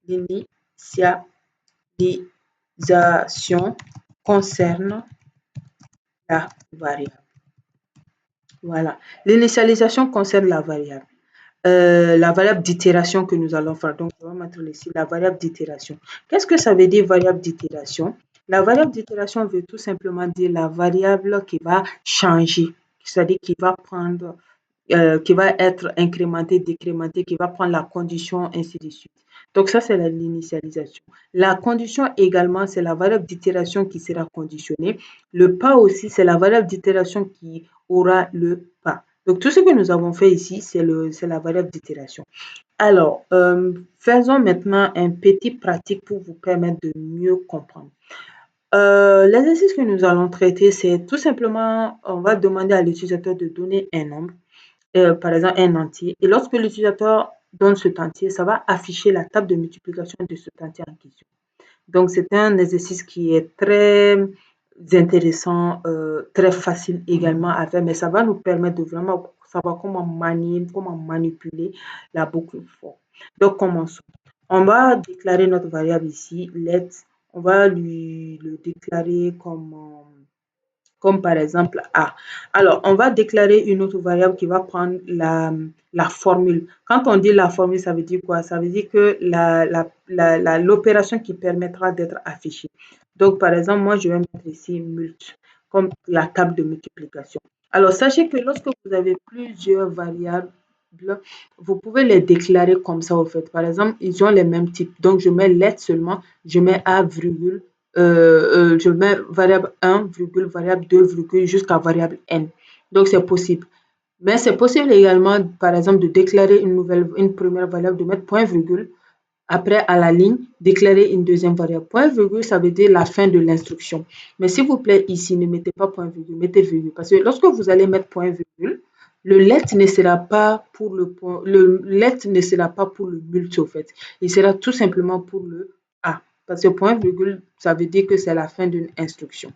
l'initialisation concerne la variable. Voilà. L'initialisation concerne la variable d'itération que nous allons faire. Donc, je vais mettre ici la variable d'itération. Qu'est-ce que ça veut dire variable d'itération? La variable d'itération veut tout simplement dire la variable qui va changer, c'est-à-dire qui va être incrémentée, décrémentée, qui va prendre la condition, ainsi de suite. Donc, ça, c'est l'initialisation. La condition également, c'est la variable d'itération qui sera conditionnée. Le pas aussi, c'est la variable d'itération qui aura le pas. Donc, tout ce que nous avons fait ici, c'est la variable d'itération. Alors, faisons maintenant un petit pratique pour vous permettre de mieux comprendre. L'exercice que nous allons traiter, c'est tout simplement, on va demander à l'utilisateur de donner un nombre, par exemple un entier. Et lorsque l'utilisateur donne cet entier, ça va afficher la table de multiplication de cet entier en question. Donc, c'est un exercice qui est très intéressant, très facile également à faire, mais ça va nous permettre de vraiment savoir comment manier, comment manipuler la boucle for. Donc, commençons. On va déclarer notre variable ici, let. On va le déclarer comme par exemple A. Alors, on va déclarer une autre variable qui va prendre la formule. Quand on dit la formule, ça veut dire quoi? Ça veut dire que l'opération qui permettra d'être affichée. Donc, par exemple, moi, je vais mettre ici mult, comme la table de multiplication. Alors, sachez que lorsque vous avez plusieurs variables, vous pouvez les déclarer comme ça, au fait. Par exemple, ils ont les mêmes types. Donc, je mets let seulement, je mets A, virgule, je mets variable 1, virgule, variable 2, virgule, jusqu'à variable n. Donc, c'est possible. Mais c'est possible également, par exemple, de déclarer une première variable, de mettre point virgule. Après, à la ligne, déclarer une deuxième variable. Point virgule, ça veut dire la fin de l'instruction. Mais s'il vous plaît, ici, ne mettez pas point virgule, mettez virgule. Parce que lorsque vous allez mettre point virgule, le let ne sera pas pour le let ne sera pas pour le multi, au fait. Il sera tout simplement pour le A. Parce que point virgule, ça veut dire que c'est la fin d'une instruction.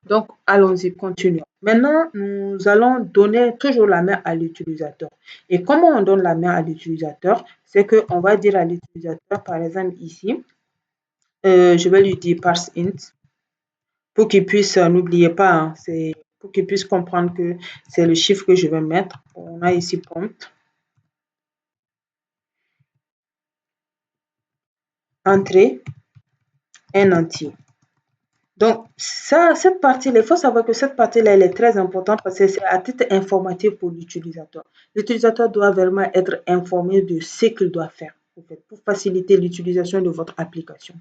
Donc, allons-y, continuons. Maintenant, nous allons donner toujours la main à l'utilisateur. Et comment on donne la main à l'utilisateur? C'est qu'on va dire à l'utilisateur, par exemple ici, je vais lui dire parse int pour qu'il puisse, n'oubliez pas, hein, c'est pour qu'il puisse comprendre que c'est le chiffre que je vais mettre. On a ici prompt, entrée, un entier. Donc, ça, cette partie-là, il faut savoir que cette partie-là, elle est très importante parce que c'est à titre informatif pour l'utilisateur. L'utilisateur doit vraiment être informé de ce qu'il doit faire en fait, pour faciliter l'utilisation de votre application.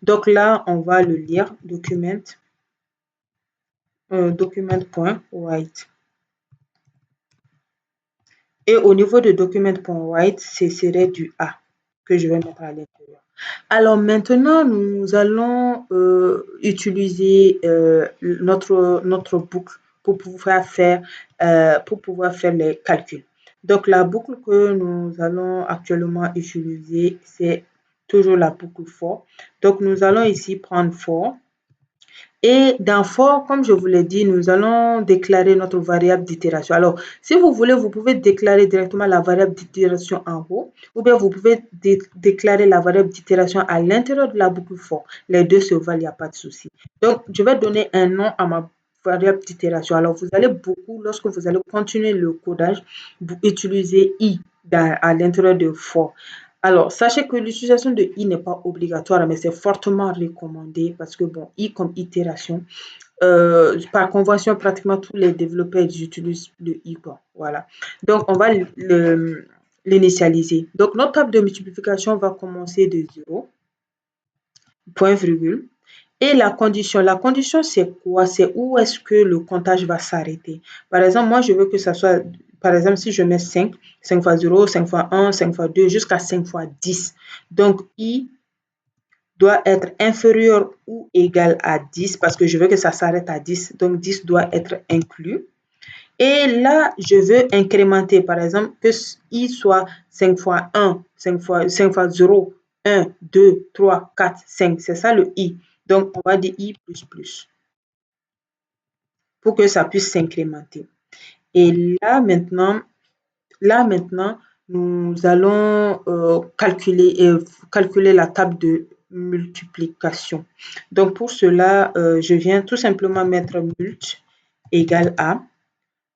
Donc là, on va le lire, document.write. Et au niveau de document.write, ce serait du A que je vais mettre à l'intérieur. Alors maintenant, nous allons utiliser notre boucle pour pouvoir faire les calculs. Donc la boucle que nous allons actuellement utiliser, c'est toujours la boucle for. Donc nous allons ici prendre for. Et dans for, comme je vous l'ai dit, nous allons déclarer notre variable d'itération. Alors, si vous voulez, vous pouvez déclarer directement la variable d'itération en haut, ou bien vous pouvez déclarer la variable d'itération à l'intérieur de la boucle for. Les deux se valent, il n'y a pas de souci. Donc, je vais donner un nom à ma variable d'itération. Alors, vous allez beaucoup, lorsque vous allez continuer le codage, vous utilisez i à l'intérieur de for. Alors, sachez que l'utilisation de i n'est pas obligatoire, mais c'est fortement recommandé parce que, bon, i comme itération, par convention, pratiquement tous les développeurs utilisent le i, quoi. Voilà. Donc, on va l'initialiser. Donc, notre table de multiplication va commencer de 0, point virgule. Et la condition, c'est quoi? C'est où est-ce que le comptage va s'arrêter. Par exemple, moi, je veux que ça soit, par exemple, si je mets 5, 5 fois 0, 5 fois 1, 5 fois 2, jusqu'à 5 fois 10. Donc, i doit être inférieur ou égal à 10 parce que je veux que ça s'arrête à 10. Donc, 10 doit être inclus. Et là, je veux incrémenter, par exemple, que i soit 5 fois 1, 5 fois 0, 1, 2, 3, 4, 5. C'est ça le i. Donc, on va dire i plus plus pour que ça puisse s'incrémenter. Et là maintenant, nous allons calculer la table de multiplication. Donc, pour cela, je viens tout simplement mettre mult égale à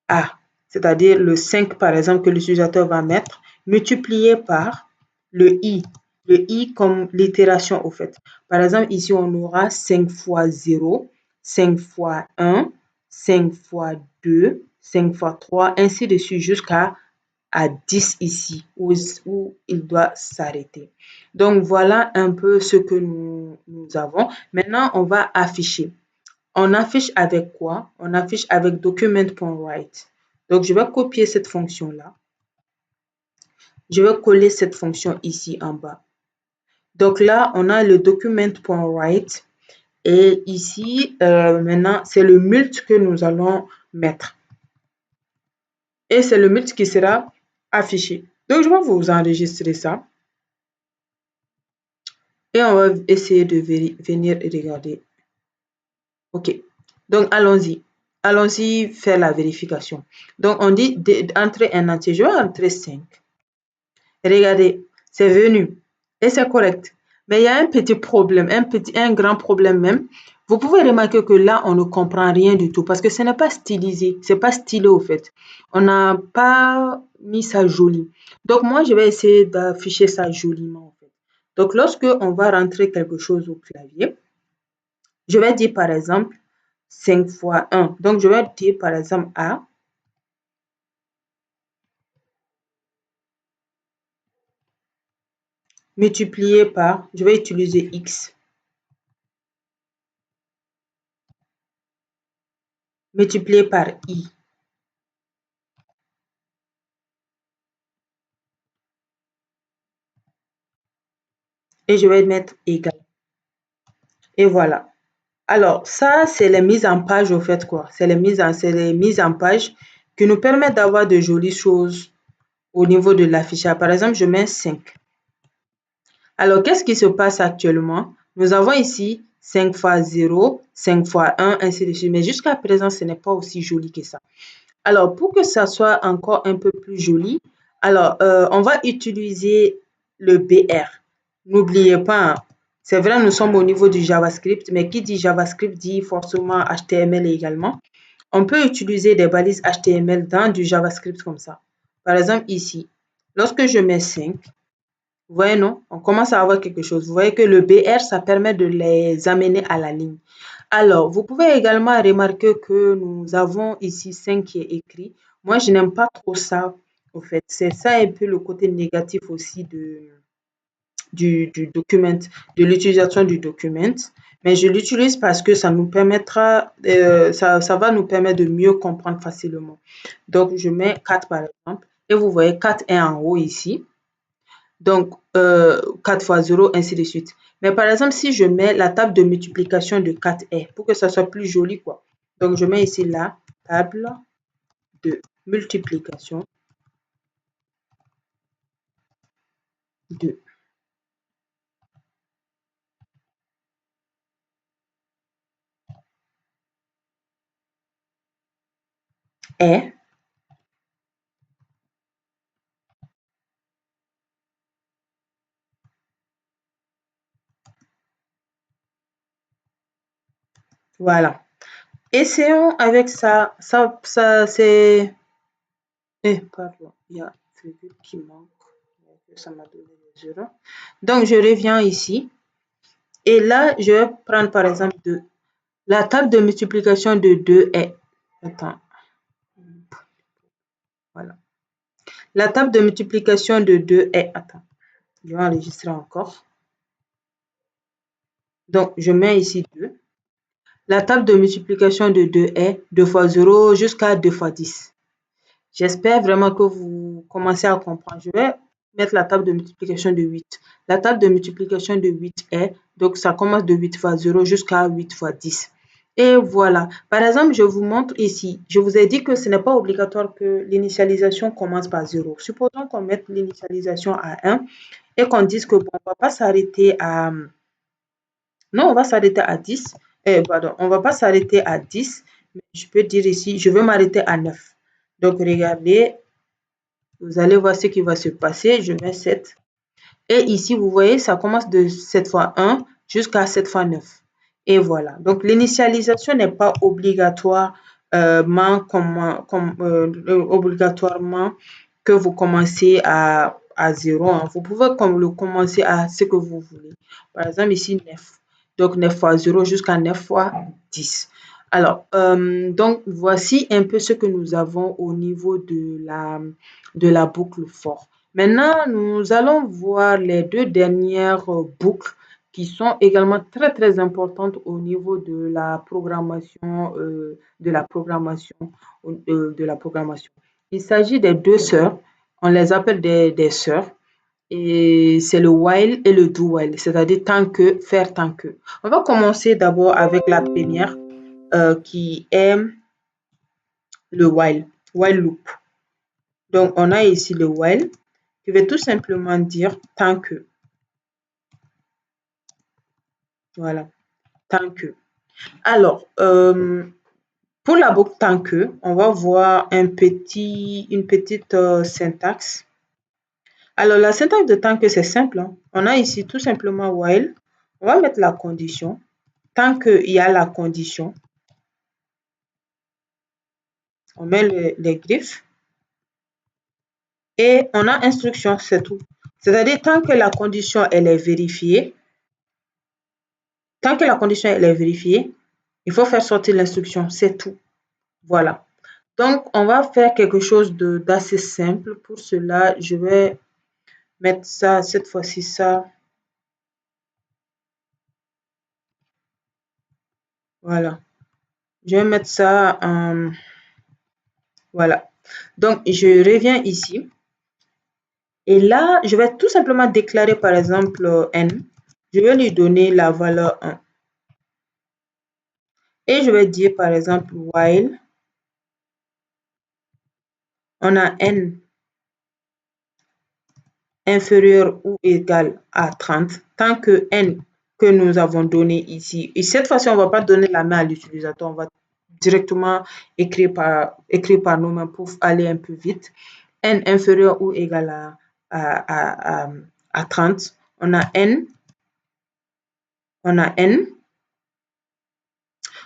A, c'est-à-dire le 5, par exemple, que l'utilisateur va mettre, multiplié par le i comme l'itération au fait. Par exemple, ici, on aura 5 fois 0, 5 fois 1, 5 fois 2, 5 fois 3, ainsi de suite jusqu'à 10 ici, où il doit s'arrêter. Donc, voilà un peu ce que nous avons. Maintenant, on va afficher. On affiche avec quoi? On affiche avec document.write. Donc, je vais copier cette fonction-là. Je vais coller cette fonction ici en bas. Donc là, on a le document.write. Et ici, maintenant, c'est le mult que nous allons mettre. Et c'est le mult qui sera affiché. Donc, je vais vous enregistrer ça. Et on va essayer de venir regarder. OK. Donc, allons-y. Allons-y faire la vérification. Donc, on dit entrer un entier. Je vais entrer 5. Regardez, c'est venu. Et c'est correct. Mais il y a un petit problème, un grand problème même. Vous pouvez remarquer que là, on ne comprend rien du tout parce que ce n'est pas stylisé. Ce n'est pas stylé au fait. On n'a pas mis ça joli. Donc, moi, je vais essayer d'afficher ça joliment en fait. Donc, lorsque on va rentrer quelque chose au clavier, je vais dire par exemple 5 fois 1. Donc, je vais dire par exemple A. Multiplié par, je vais utiliser X. multiplié par I. Et je vais mettre égal. Et voilà. Alors, ça, c'est les mises en page, au fait, quoi. C'est les mises en page qui nous permettent d'avoir de jolies choses au niveau de l'affichage. Par exemple, je mets 5. Alors, qu'est-ce qui se passe actuellement? Nous avons ici 5 fois 0, 5 fois 1, ainsi de suite. Mais jusqu'à présent, ce n'est pas aussi joli que ça. Alors, pour que ça soit encore un peu plus joli, alors, on va utiliser le BR. N'oubliez pas, hein, c'est vrai, nous sommes au niveau du JavaScript, mais qui dit JavaScript dit forcément HTML également. On peut utiliser des balises HTML dans du JavaScript comme ça. Par exemple, ici, lorsque je mets 5, vous voyez, non? On commence à avoir quelque chose. Vous voyez que le BR, ça permet de les amener à la ligne. Alors, vous pouvez également remarquer que nous avons ici 5 qui est écrit. Moi, je n'aime pas trop ça, au fait. C'est ça un peu le côté négatif aussi du document, de l'utilisation du document. Mais je l'utilise parce que ça nous permettra, ça va nous permettre de mieux comprendre facilement. Donc, je mets 4 par exemple. Et vous voyez 4 est en haut ici. Donc, 4 fois 0, ainsi de suite. Mais par exemple, si je mets la table de multiplication de 4 est, pour que ça soit plus joli, quoi. Donc, je mets ici la table de multiplication de est. Voilà. Essayons avec ça. Ça c'est... pardon, il y a une virgule qui manque. Ça m'a donné les 0. Donc, je reviens ici. Et là, je vais prendre par exemple 2. La table de multiplication de 2 est... Attends, voilà. La table de multiplication de 2 est... Attends, je vais enregistrer encore. Donc, je mets ici 2. La table de multiplication de 2 est 2 fois 0 jusqu'à 2 fois 10. J'espère vraiment que vous commencez à comprendre. Je vais mettre la table de multiplication de 8. La table de multiplication de 8 est, donc ça commence de 8 fois 0 jusqu'à 8 fois 10. Et voilà. Par exemple, je vous montre ici. Je vous ai dit que ce n'est pas obligatoire que l'initialisation commence par 0. Supposons qu'on mette l'initialisation à 1 et qu'on dise que bon, on ne va pas s'arrêter à... Non, on va s'arrêter à 10. Pardon, on ne va pas s'arrêter à 10. Mais je peux dire ici, je veux m'arrêter à 9. Donc, regardez, vous allez voir ce qui va se passer. Je mets 7. Et ici, vous voyez, ça commence de 7 fois 1 jusqu'à 7 fois 9. Et voilà. Donc, l'initialisation n'est pas obligatoirement que vous commencez à 0. Hein. Vous pouvez comme le commencer à ce que vous voulez. Par exemple, ici, 9. Donc, 9 fois 0 jusqu'à 9 fois 10. Alors, donc, voici un peu ce que nous avons au niveau de la boucle for. Maintenant, nous allons voir les deux dernières boucles qui sont également très, très importantes au niveau de la programmation, de la programmation. Il s'agit des deux sœurs. On les appelle des sœurs. Et c'est le while et le do while, c'est-à-dire tant que, faire tant que. On va commencer d'abord avec la première qui est le while loop. Donc, on a ici le while qui veut tout simplement dire tant que. Voilà, tant que. Alors, pour la boucle tant que, on va voir une petite syntaxe. Alors, la syntaxe de tant que, c'est simple. Hein. On a ici tout simplement while. On va mettre la condition. Tant qu'il y a la condition, on met les griffes et on a instruction, c'est tout. C'est-à-dire, tant que la condition elle est vérifiée, tant que la condition elle est vérifiée, il faut faire sortir l'instruction, c'est tout. Voilà. Donc, on va faire quelque chose d'assez simple. Pour cela, je vais mettre ça, cette fois-ci, ça. Voilà. Je vais mettre ça en... Voilà. Donc, je reviens ici. Et là, je vais tout simplement déclarer, par exemple, n. Je vais lui donner la valeur 1. Et je vais dire, par exemple, while on a n inférieur ou égal à 30, tant que n que nous avons donné ici, et cette fois-ci, on ne va pas donner la main à l'utilisateur, on va directement écrire par nous-mêmes pour aller un peu vite. N inférieur ou égal à 30, on a n,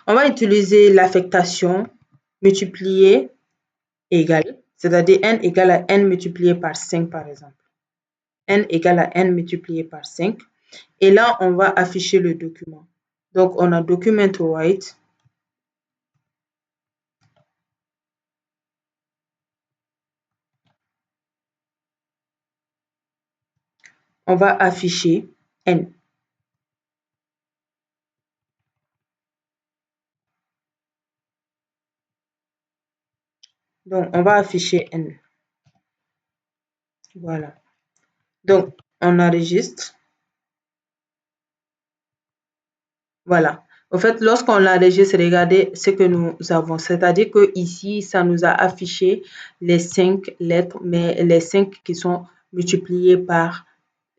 on va utiliser l'affectation multipliée égale, c'est-à-dire n égale à n multiplié par 5 par exemple. N égale à n multiplié par 5. Et là, on va afficher le document. Donc, on a document write. On va afficher n. Donc, on va afficher n. Voilà. Donc, on enregistre. Voilà. En fait, lorsqu'on l'enregistre, regardez ce que nous avons. C'est-à-dire que ici, ça nous a affiché les 5 lettres, mais les 5 qui sont multipliées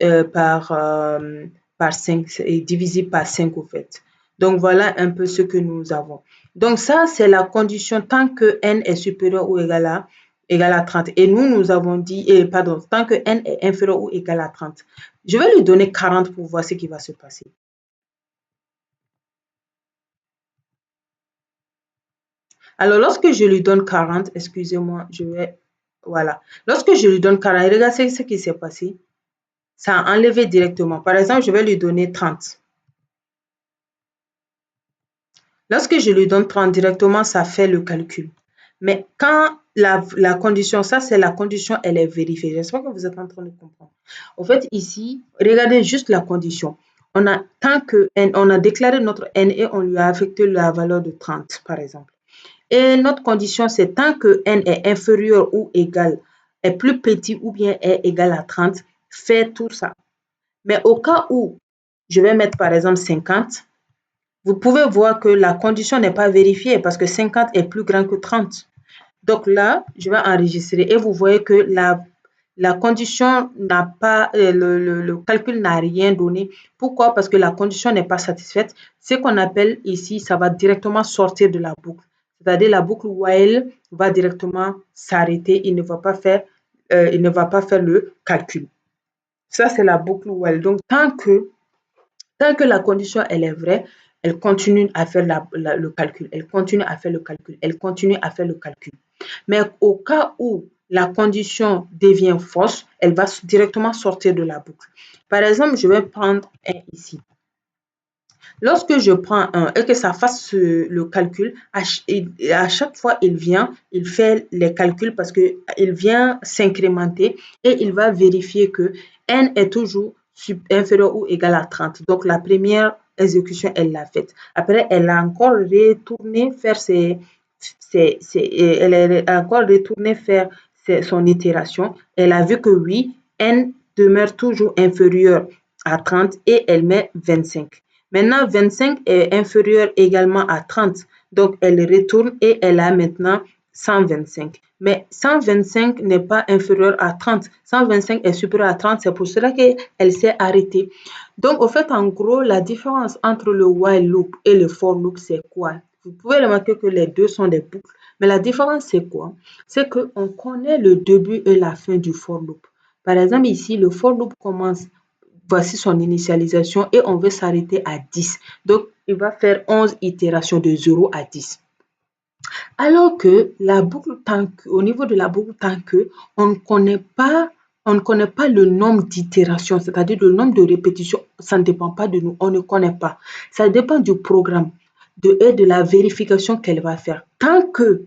euh, par, euh, par 5 et divisé par 5 au fait. Donc, voilà un peu ce que nous avons. Donc, ça, c'est la condition tant que n est supérieur ou égal à 30. Et nous avons dit, pardon, tant que n est inférieur ou égal à 30. Je vais lui donner 40 pour voir ce qui va se passer. Alors, lorsque je lui donne 40, excusez-moi, voilà. Lorsque je lui donne 40, regardez ce qui s'est passé. Ça a enlevé directement. Par exemple, je vais lui donner 30. Lorsque je lui donne 30 directement, ça fait le calcul. Mais quand la condition, ça c'est la condition, elle est vérifiée. J'espère que vous êtes en train de comprendre. En fait, ici, regardez juste la condition. Tant que n, on a déclaré notre n et on lui a affecté la valeur de 30, par exemple. Et notre condition, c'est tant que n est inférieur ou égal, est plus petit ou bien est égal à 30, fait tout ça. Mais au cas où je vais mettre par exemple 50, vous pouvez voir que la condition n'est pas vérifiée parce que 50 est plus grand que 30. Donc là, je vais enregistrer et vous voyez que la condition n'a pas, le calcul n'a rien donné. Pourquoi? Parce que la condition n'est pas satisfaite. Ce qu'on appelle ici, ça va directement sortir de la boucle. C'est-à-dire la boucle while va directement s'arrêter. Il ne va pas faire le calcul. Ça, c'est la boucle while. Donc, tant que la condition elle est vraie, elle continue à faire le calcul, elle continue à faire le calcul, elle continue à faire le calcul. Mais au cas où la condition devient fausse, elle va directement sortir de la boucle. Par exemple, je vais prendre un ici. Lorsque je prends un et que ça fasse le calcul, à chaque fois il vient, il fait les calculs parce qu'il vient s'incrémenter et il va vérifier que n est toujours inférieur ou égal à 30. Donc la première exécution, elle l'a faite. Après, elle a encore retourné faire elle a encore retourné faire son itération. Elle a vu que oui, n demeure toujours inférieur à 30 et elle met 25. Maintenant, 25 est inférieur également à 30. Donc, elle retourne et elle a maintenant 125. Mais 125 n'est pas inférieur à 30. 125 est supérieur à 30. C'est pour cela qu'elle s'est arrêtée. Donc, au fait, en gros, la différence entre le while loop et le for loop, c'est quoi? Vous pouvez remarquer que les deux sont des boucles. Mais la différence, c'est quoi? C'est qu'on connaît le début et la fin du for loop. Par exemple, ici, le for loop commence, voici son initialisation et on veut s'arrêter à 10. Donc, il va faire 11 itérations de 0 à 10. Alors que la boucle tant que, au niveau de la boucle tant que, on ne connaît pas le nombre d'itérations, c'est-à-dire le nombre de répétitions. Ça ne dépend pas de nous, on ne connaît pas. Ça dépend du programme et de la vérification qu'elle va faire. Tant que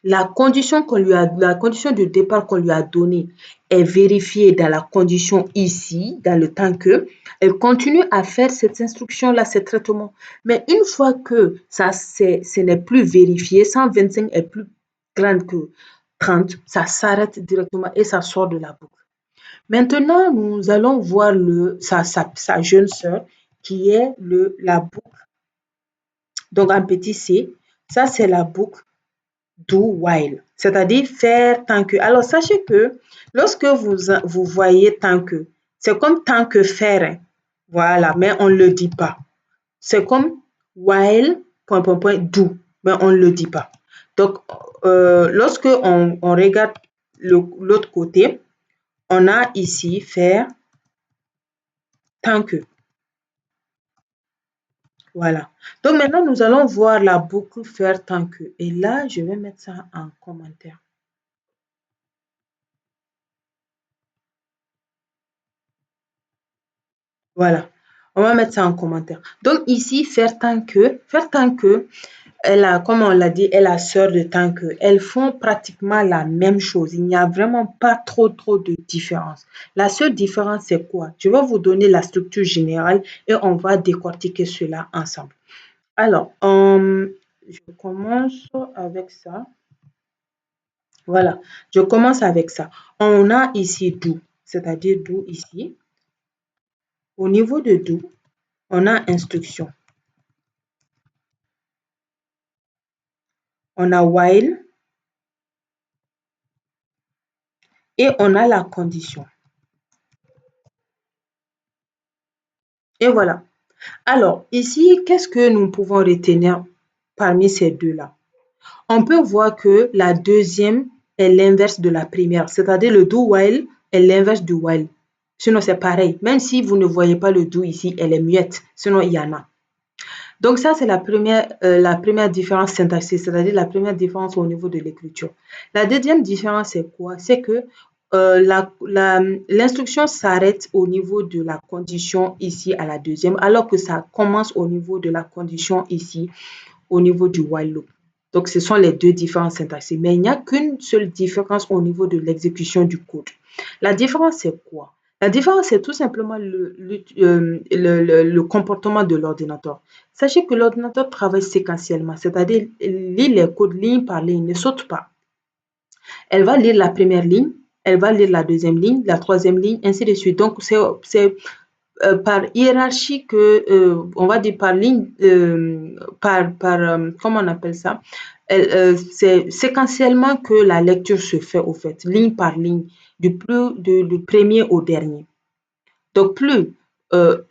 la condition de départ qu'on lui a donnée est vérifiée dans la condition ici, dans le temps que, elle continue à faire cette instruction-là, ce traitement. Mais une fois que ce n'est plus vérifié, 125 est plus grande que 30, ça s'arrête directement et ça sort de la boucle. Maintenant, nous allons voir sa jeune sœur qui est la boucle. Donc, en petit c, ça c'est la boucle do while, c'est-à-dire faire tant que. Alors, sachez que lorsque vous voyez tant que, c'est comme tant que faire. Hein. Voilà, mais on ne le dit pas. C'est comme while, point, point, point, do, mais on ne le dit pas. Donc, lorsque on regarde l'autre côté, on a ici faire tant que. Voilà. Donc, maintenant, nous allons voir la boucle faire tant que. Et là, je vais mettre ça en commentaire. Voilà. On va mettre ça en commentaire. Donc, ici, faire tant que, comme on l'a dit, est la sœur de tant que. Elles font pratiquement la même chose. Il n'y a vraiment pas trop de différence. La seule différence, c'est quoi? Je vais vous donner la structure générale et on va décortiquer cela ensemble. Alors, je commence avec ça. Voilà, je commence avec ça. On a ici do, c'est-à-dire do ici. Au niveau de do, on a instruction. On a while et on a la condition. Et voilà. Alors, ici, qu'est-ce que nous pouvons retenir parmi ces deux-là? On peut voir que la deuxième est l'inverse de la première, c'est-à-dire le do while est l'inverse du while. Sinon, c'est pareil. Même si vous ne voyez pas le do ici, elle est muette. Sinon, il y en a. Donc ça, c'est la première différence syntaxique, c'est-à-dire la première différence au niveau de l'écriture. La deuxième différence, c'est quoi? C'est que l'instruction s'arrête au niveau de la condition ici à la deuxième, alors que ça commence au niveau de la condition ici, au niveau du while loop. Donc, ce sont les deux différences syntaxiques. Mais il n'y a qu'une seule différence au niveau de l'exécution du code. La différence, c'est quoi? La différence, c'est tout simplement le comportement de l'ordinateur. Sachez que l'ordinateur travaille séquentiellement, c'est-à-dire lit les codes ligne par ligne, ne saute pas. Elle va lire la première ligne, elle va lire la deuxième ligne, la troisième ligne, ainsi de suite. Donc, c'est par hiérarchie que, on va dire par ligne, comment on appelle ça? C'est séquentiellement que la lecture se fait au fait, ligne par ligne, du premier au dernier. Donc, plus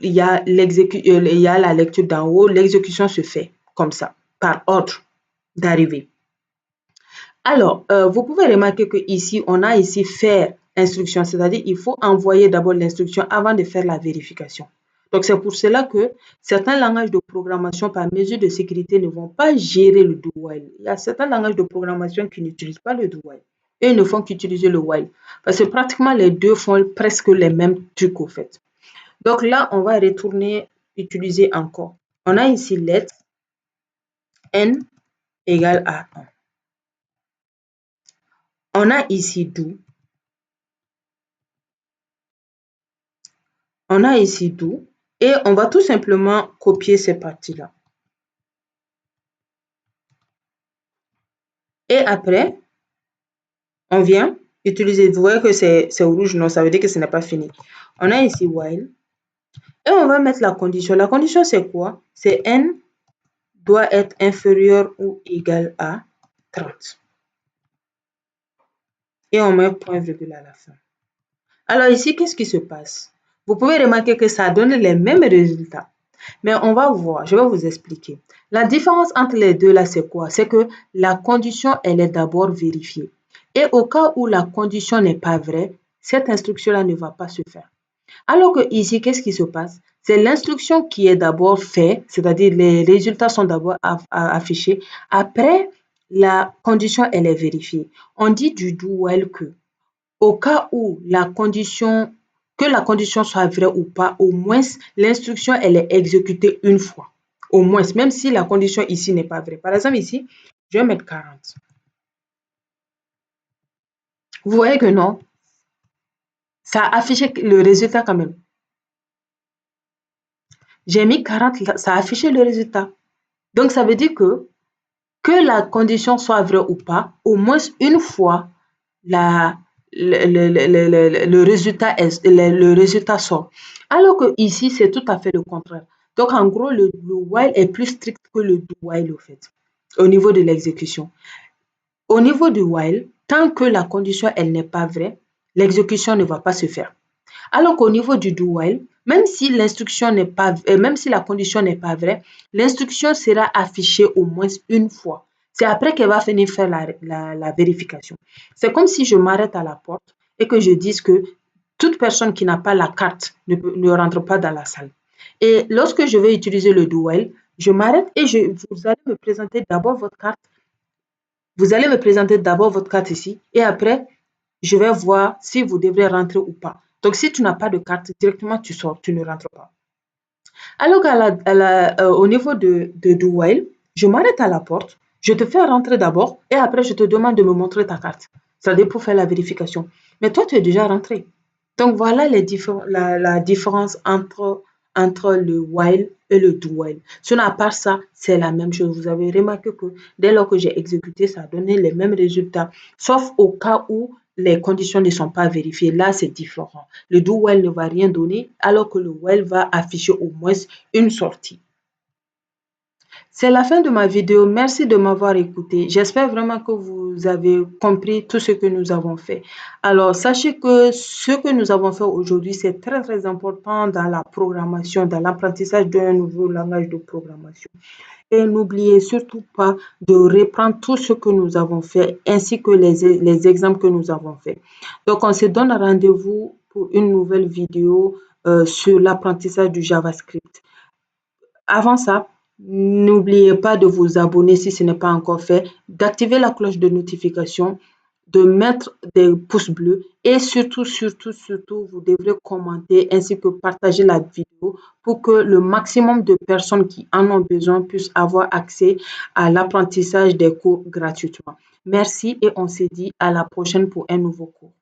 il y a la lecture d'en haut, l'exécution se fait comme ça, par ordre d'arrivée. Alors, vous pouvez remarquer qu'ici, on a ici faire instruction, c'est-à-dire il faut envoyer d'abord l'instruction avant de faire la vérification. Donc, c'est pour cela que certains langages de programmation, par mesure de sécurité, ne vont pas gérer le do while. Il y a certains langages de programmation qui n'utilisent pas le do while. Et ils ne font qu'utiliser le while. Parce que pratiquement les deux font presque les mêmes trucs au fait. Donc là, on va retourner utiliser encore. On a ici let n égale à 1. On a ici do. On a ici do. Et on va tout simplement copier ces parties-là. Et après, on vient utiliser. Vous voyez que c'est rouge, non, ça veut dire que ce n'est pas fini. On a ici while. Et on va mettre la condition. La condition, c'est quoi? C'est n doit être inférieur ou égal à 30. Et on met point virgule à la fin. Alors ici, qu'est-ce qui se passe? Vous pouvez remarquer que ça donne les mêmes résultats. Mais on va voir, je vais vous expliquer. La différence entre les deux là, c'est quoi? C'est que la condition, elle est d'abord vérifiée. Et au cas où la condition n'est pas vraie, cette instruction-là ne va pas se faire. Alors que ici, qu'est-ce qui se passe? C'est l'instruction qui est d'abord faite, c'est-à-dire les résultats sont d'abord affichés. Après, la condition, elle est vérifiée. On dit du do while que, au cas où la condition soit vraie ou pas, au moins l'instruction, elle est exécutée une fois. Au moins, même si la condition ici n'est pas vraie. Par exemple, ici, je vais mettre 40. Vous voyez que non, ça a affiché le résultat quand même. J'ai mis 40, ça a affiché le résultat. Donc, ça veut dire que la condition soit vraie ou pas, au moins une fois, la, le résultat le résultat sort. Alors que ici, c'est tout à fait le contraire. Donc, en gros, le while est plus strict que le do while, au fait, au niveau de l'exécution. Au niveau du while, tant que la condition, elle n'est pas vraie, l'exécution ne va pas se faire. Alors qu'au niveau du do while, même si l'instruction n'est pas, même si la condition n'est pas vraie, l'instruction sera affichée au moins une fois. C'est après qu'elle va venir faire la vérification. C'est comme si je m'arrête à la porte et que je dise que toute personne qui n'a pas la carte ne rentre pas dans la salle. Et lorsque je vais utiliser le do while, je m'arrête et vous allez me présenter d'abord votre carte. Vous allez me présenter d'abord votre carte ici et après, je vais voir si vous devrez rentrer ou pas. Donc, si tu n'as pas de carte, directement tu sors, tu ne rentres pas. Alors au niveau de while, je m'arrête à la porte, je te fais rentrer d'abord et après je te demande de me montrer ta carte. C'est-à-dire pour faire la vérification. Mais toi, tu es déjà rentré. Donc voilà la différence entre le while et le do while. Sinon, à part ça, c'est la même chose. Vous avez remarqué que dès lors que j'ai exécuté, ça a donné les mêmes résultats, sauf au cas où les conditions ne sont pas vérifiées. Là, c'est différent. Le do while ne va rien donner, alors que le while va afficher au moins une sortie. C'est la fin de ma vidéo. Merci de m'avoir écouté. J'espère vraiment que vous avez compris tout ce que nous avons fait. Alors, sachez que ce que nous avons fait aujourd'hui, c'est très, très important dans la programmation, dans l'apprentissage d'un nouveau langage de programmation. Et n'oubliez surtout pas de reprendre tout ce que nous avons fait ainsi que les exemples que nous avons faits. Donc, on se donne rendez-vous pour une nouvelle vidéo sur l'apprentissage du JavaScript. Avant ça, n'oubliez pas de vous abonner si ce n'est pas encore fait, d'activer la cloche de notification, de mettre des pouces bleus et surtout, surtout, surtout, vous devrez commenter ainsi que partager la vidéo pour que le maximum de personnes qui en ont besoin puissent avoir accès à l'apprentissage des cours gratuitement. Merci et on se dit à la prochaine pour un nouveau cours.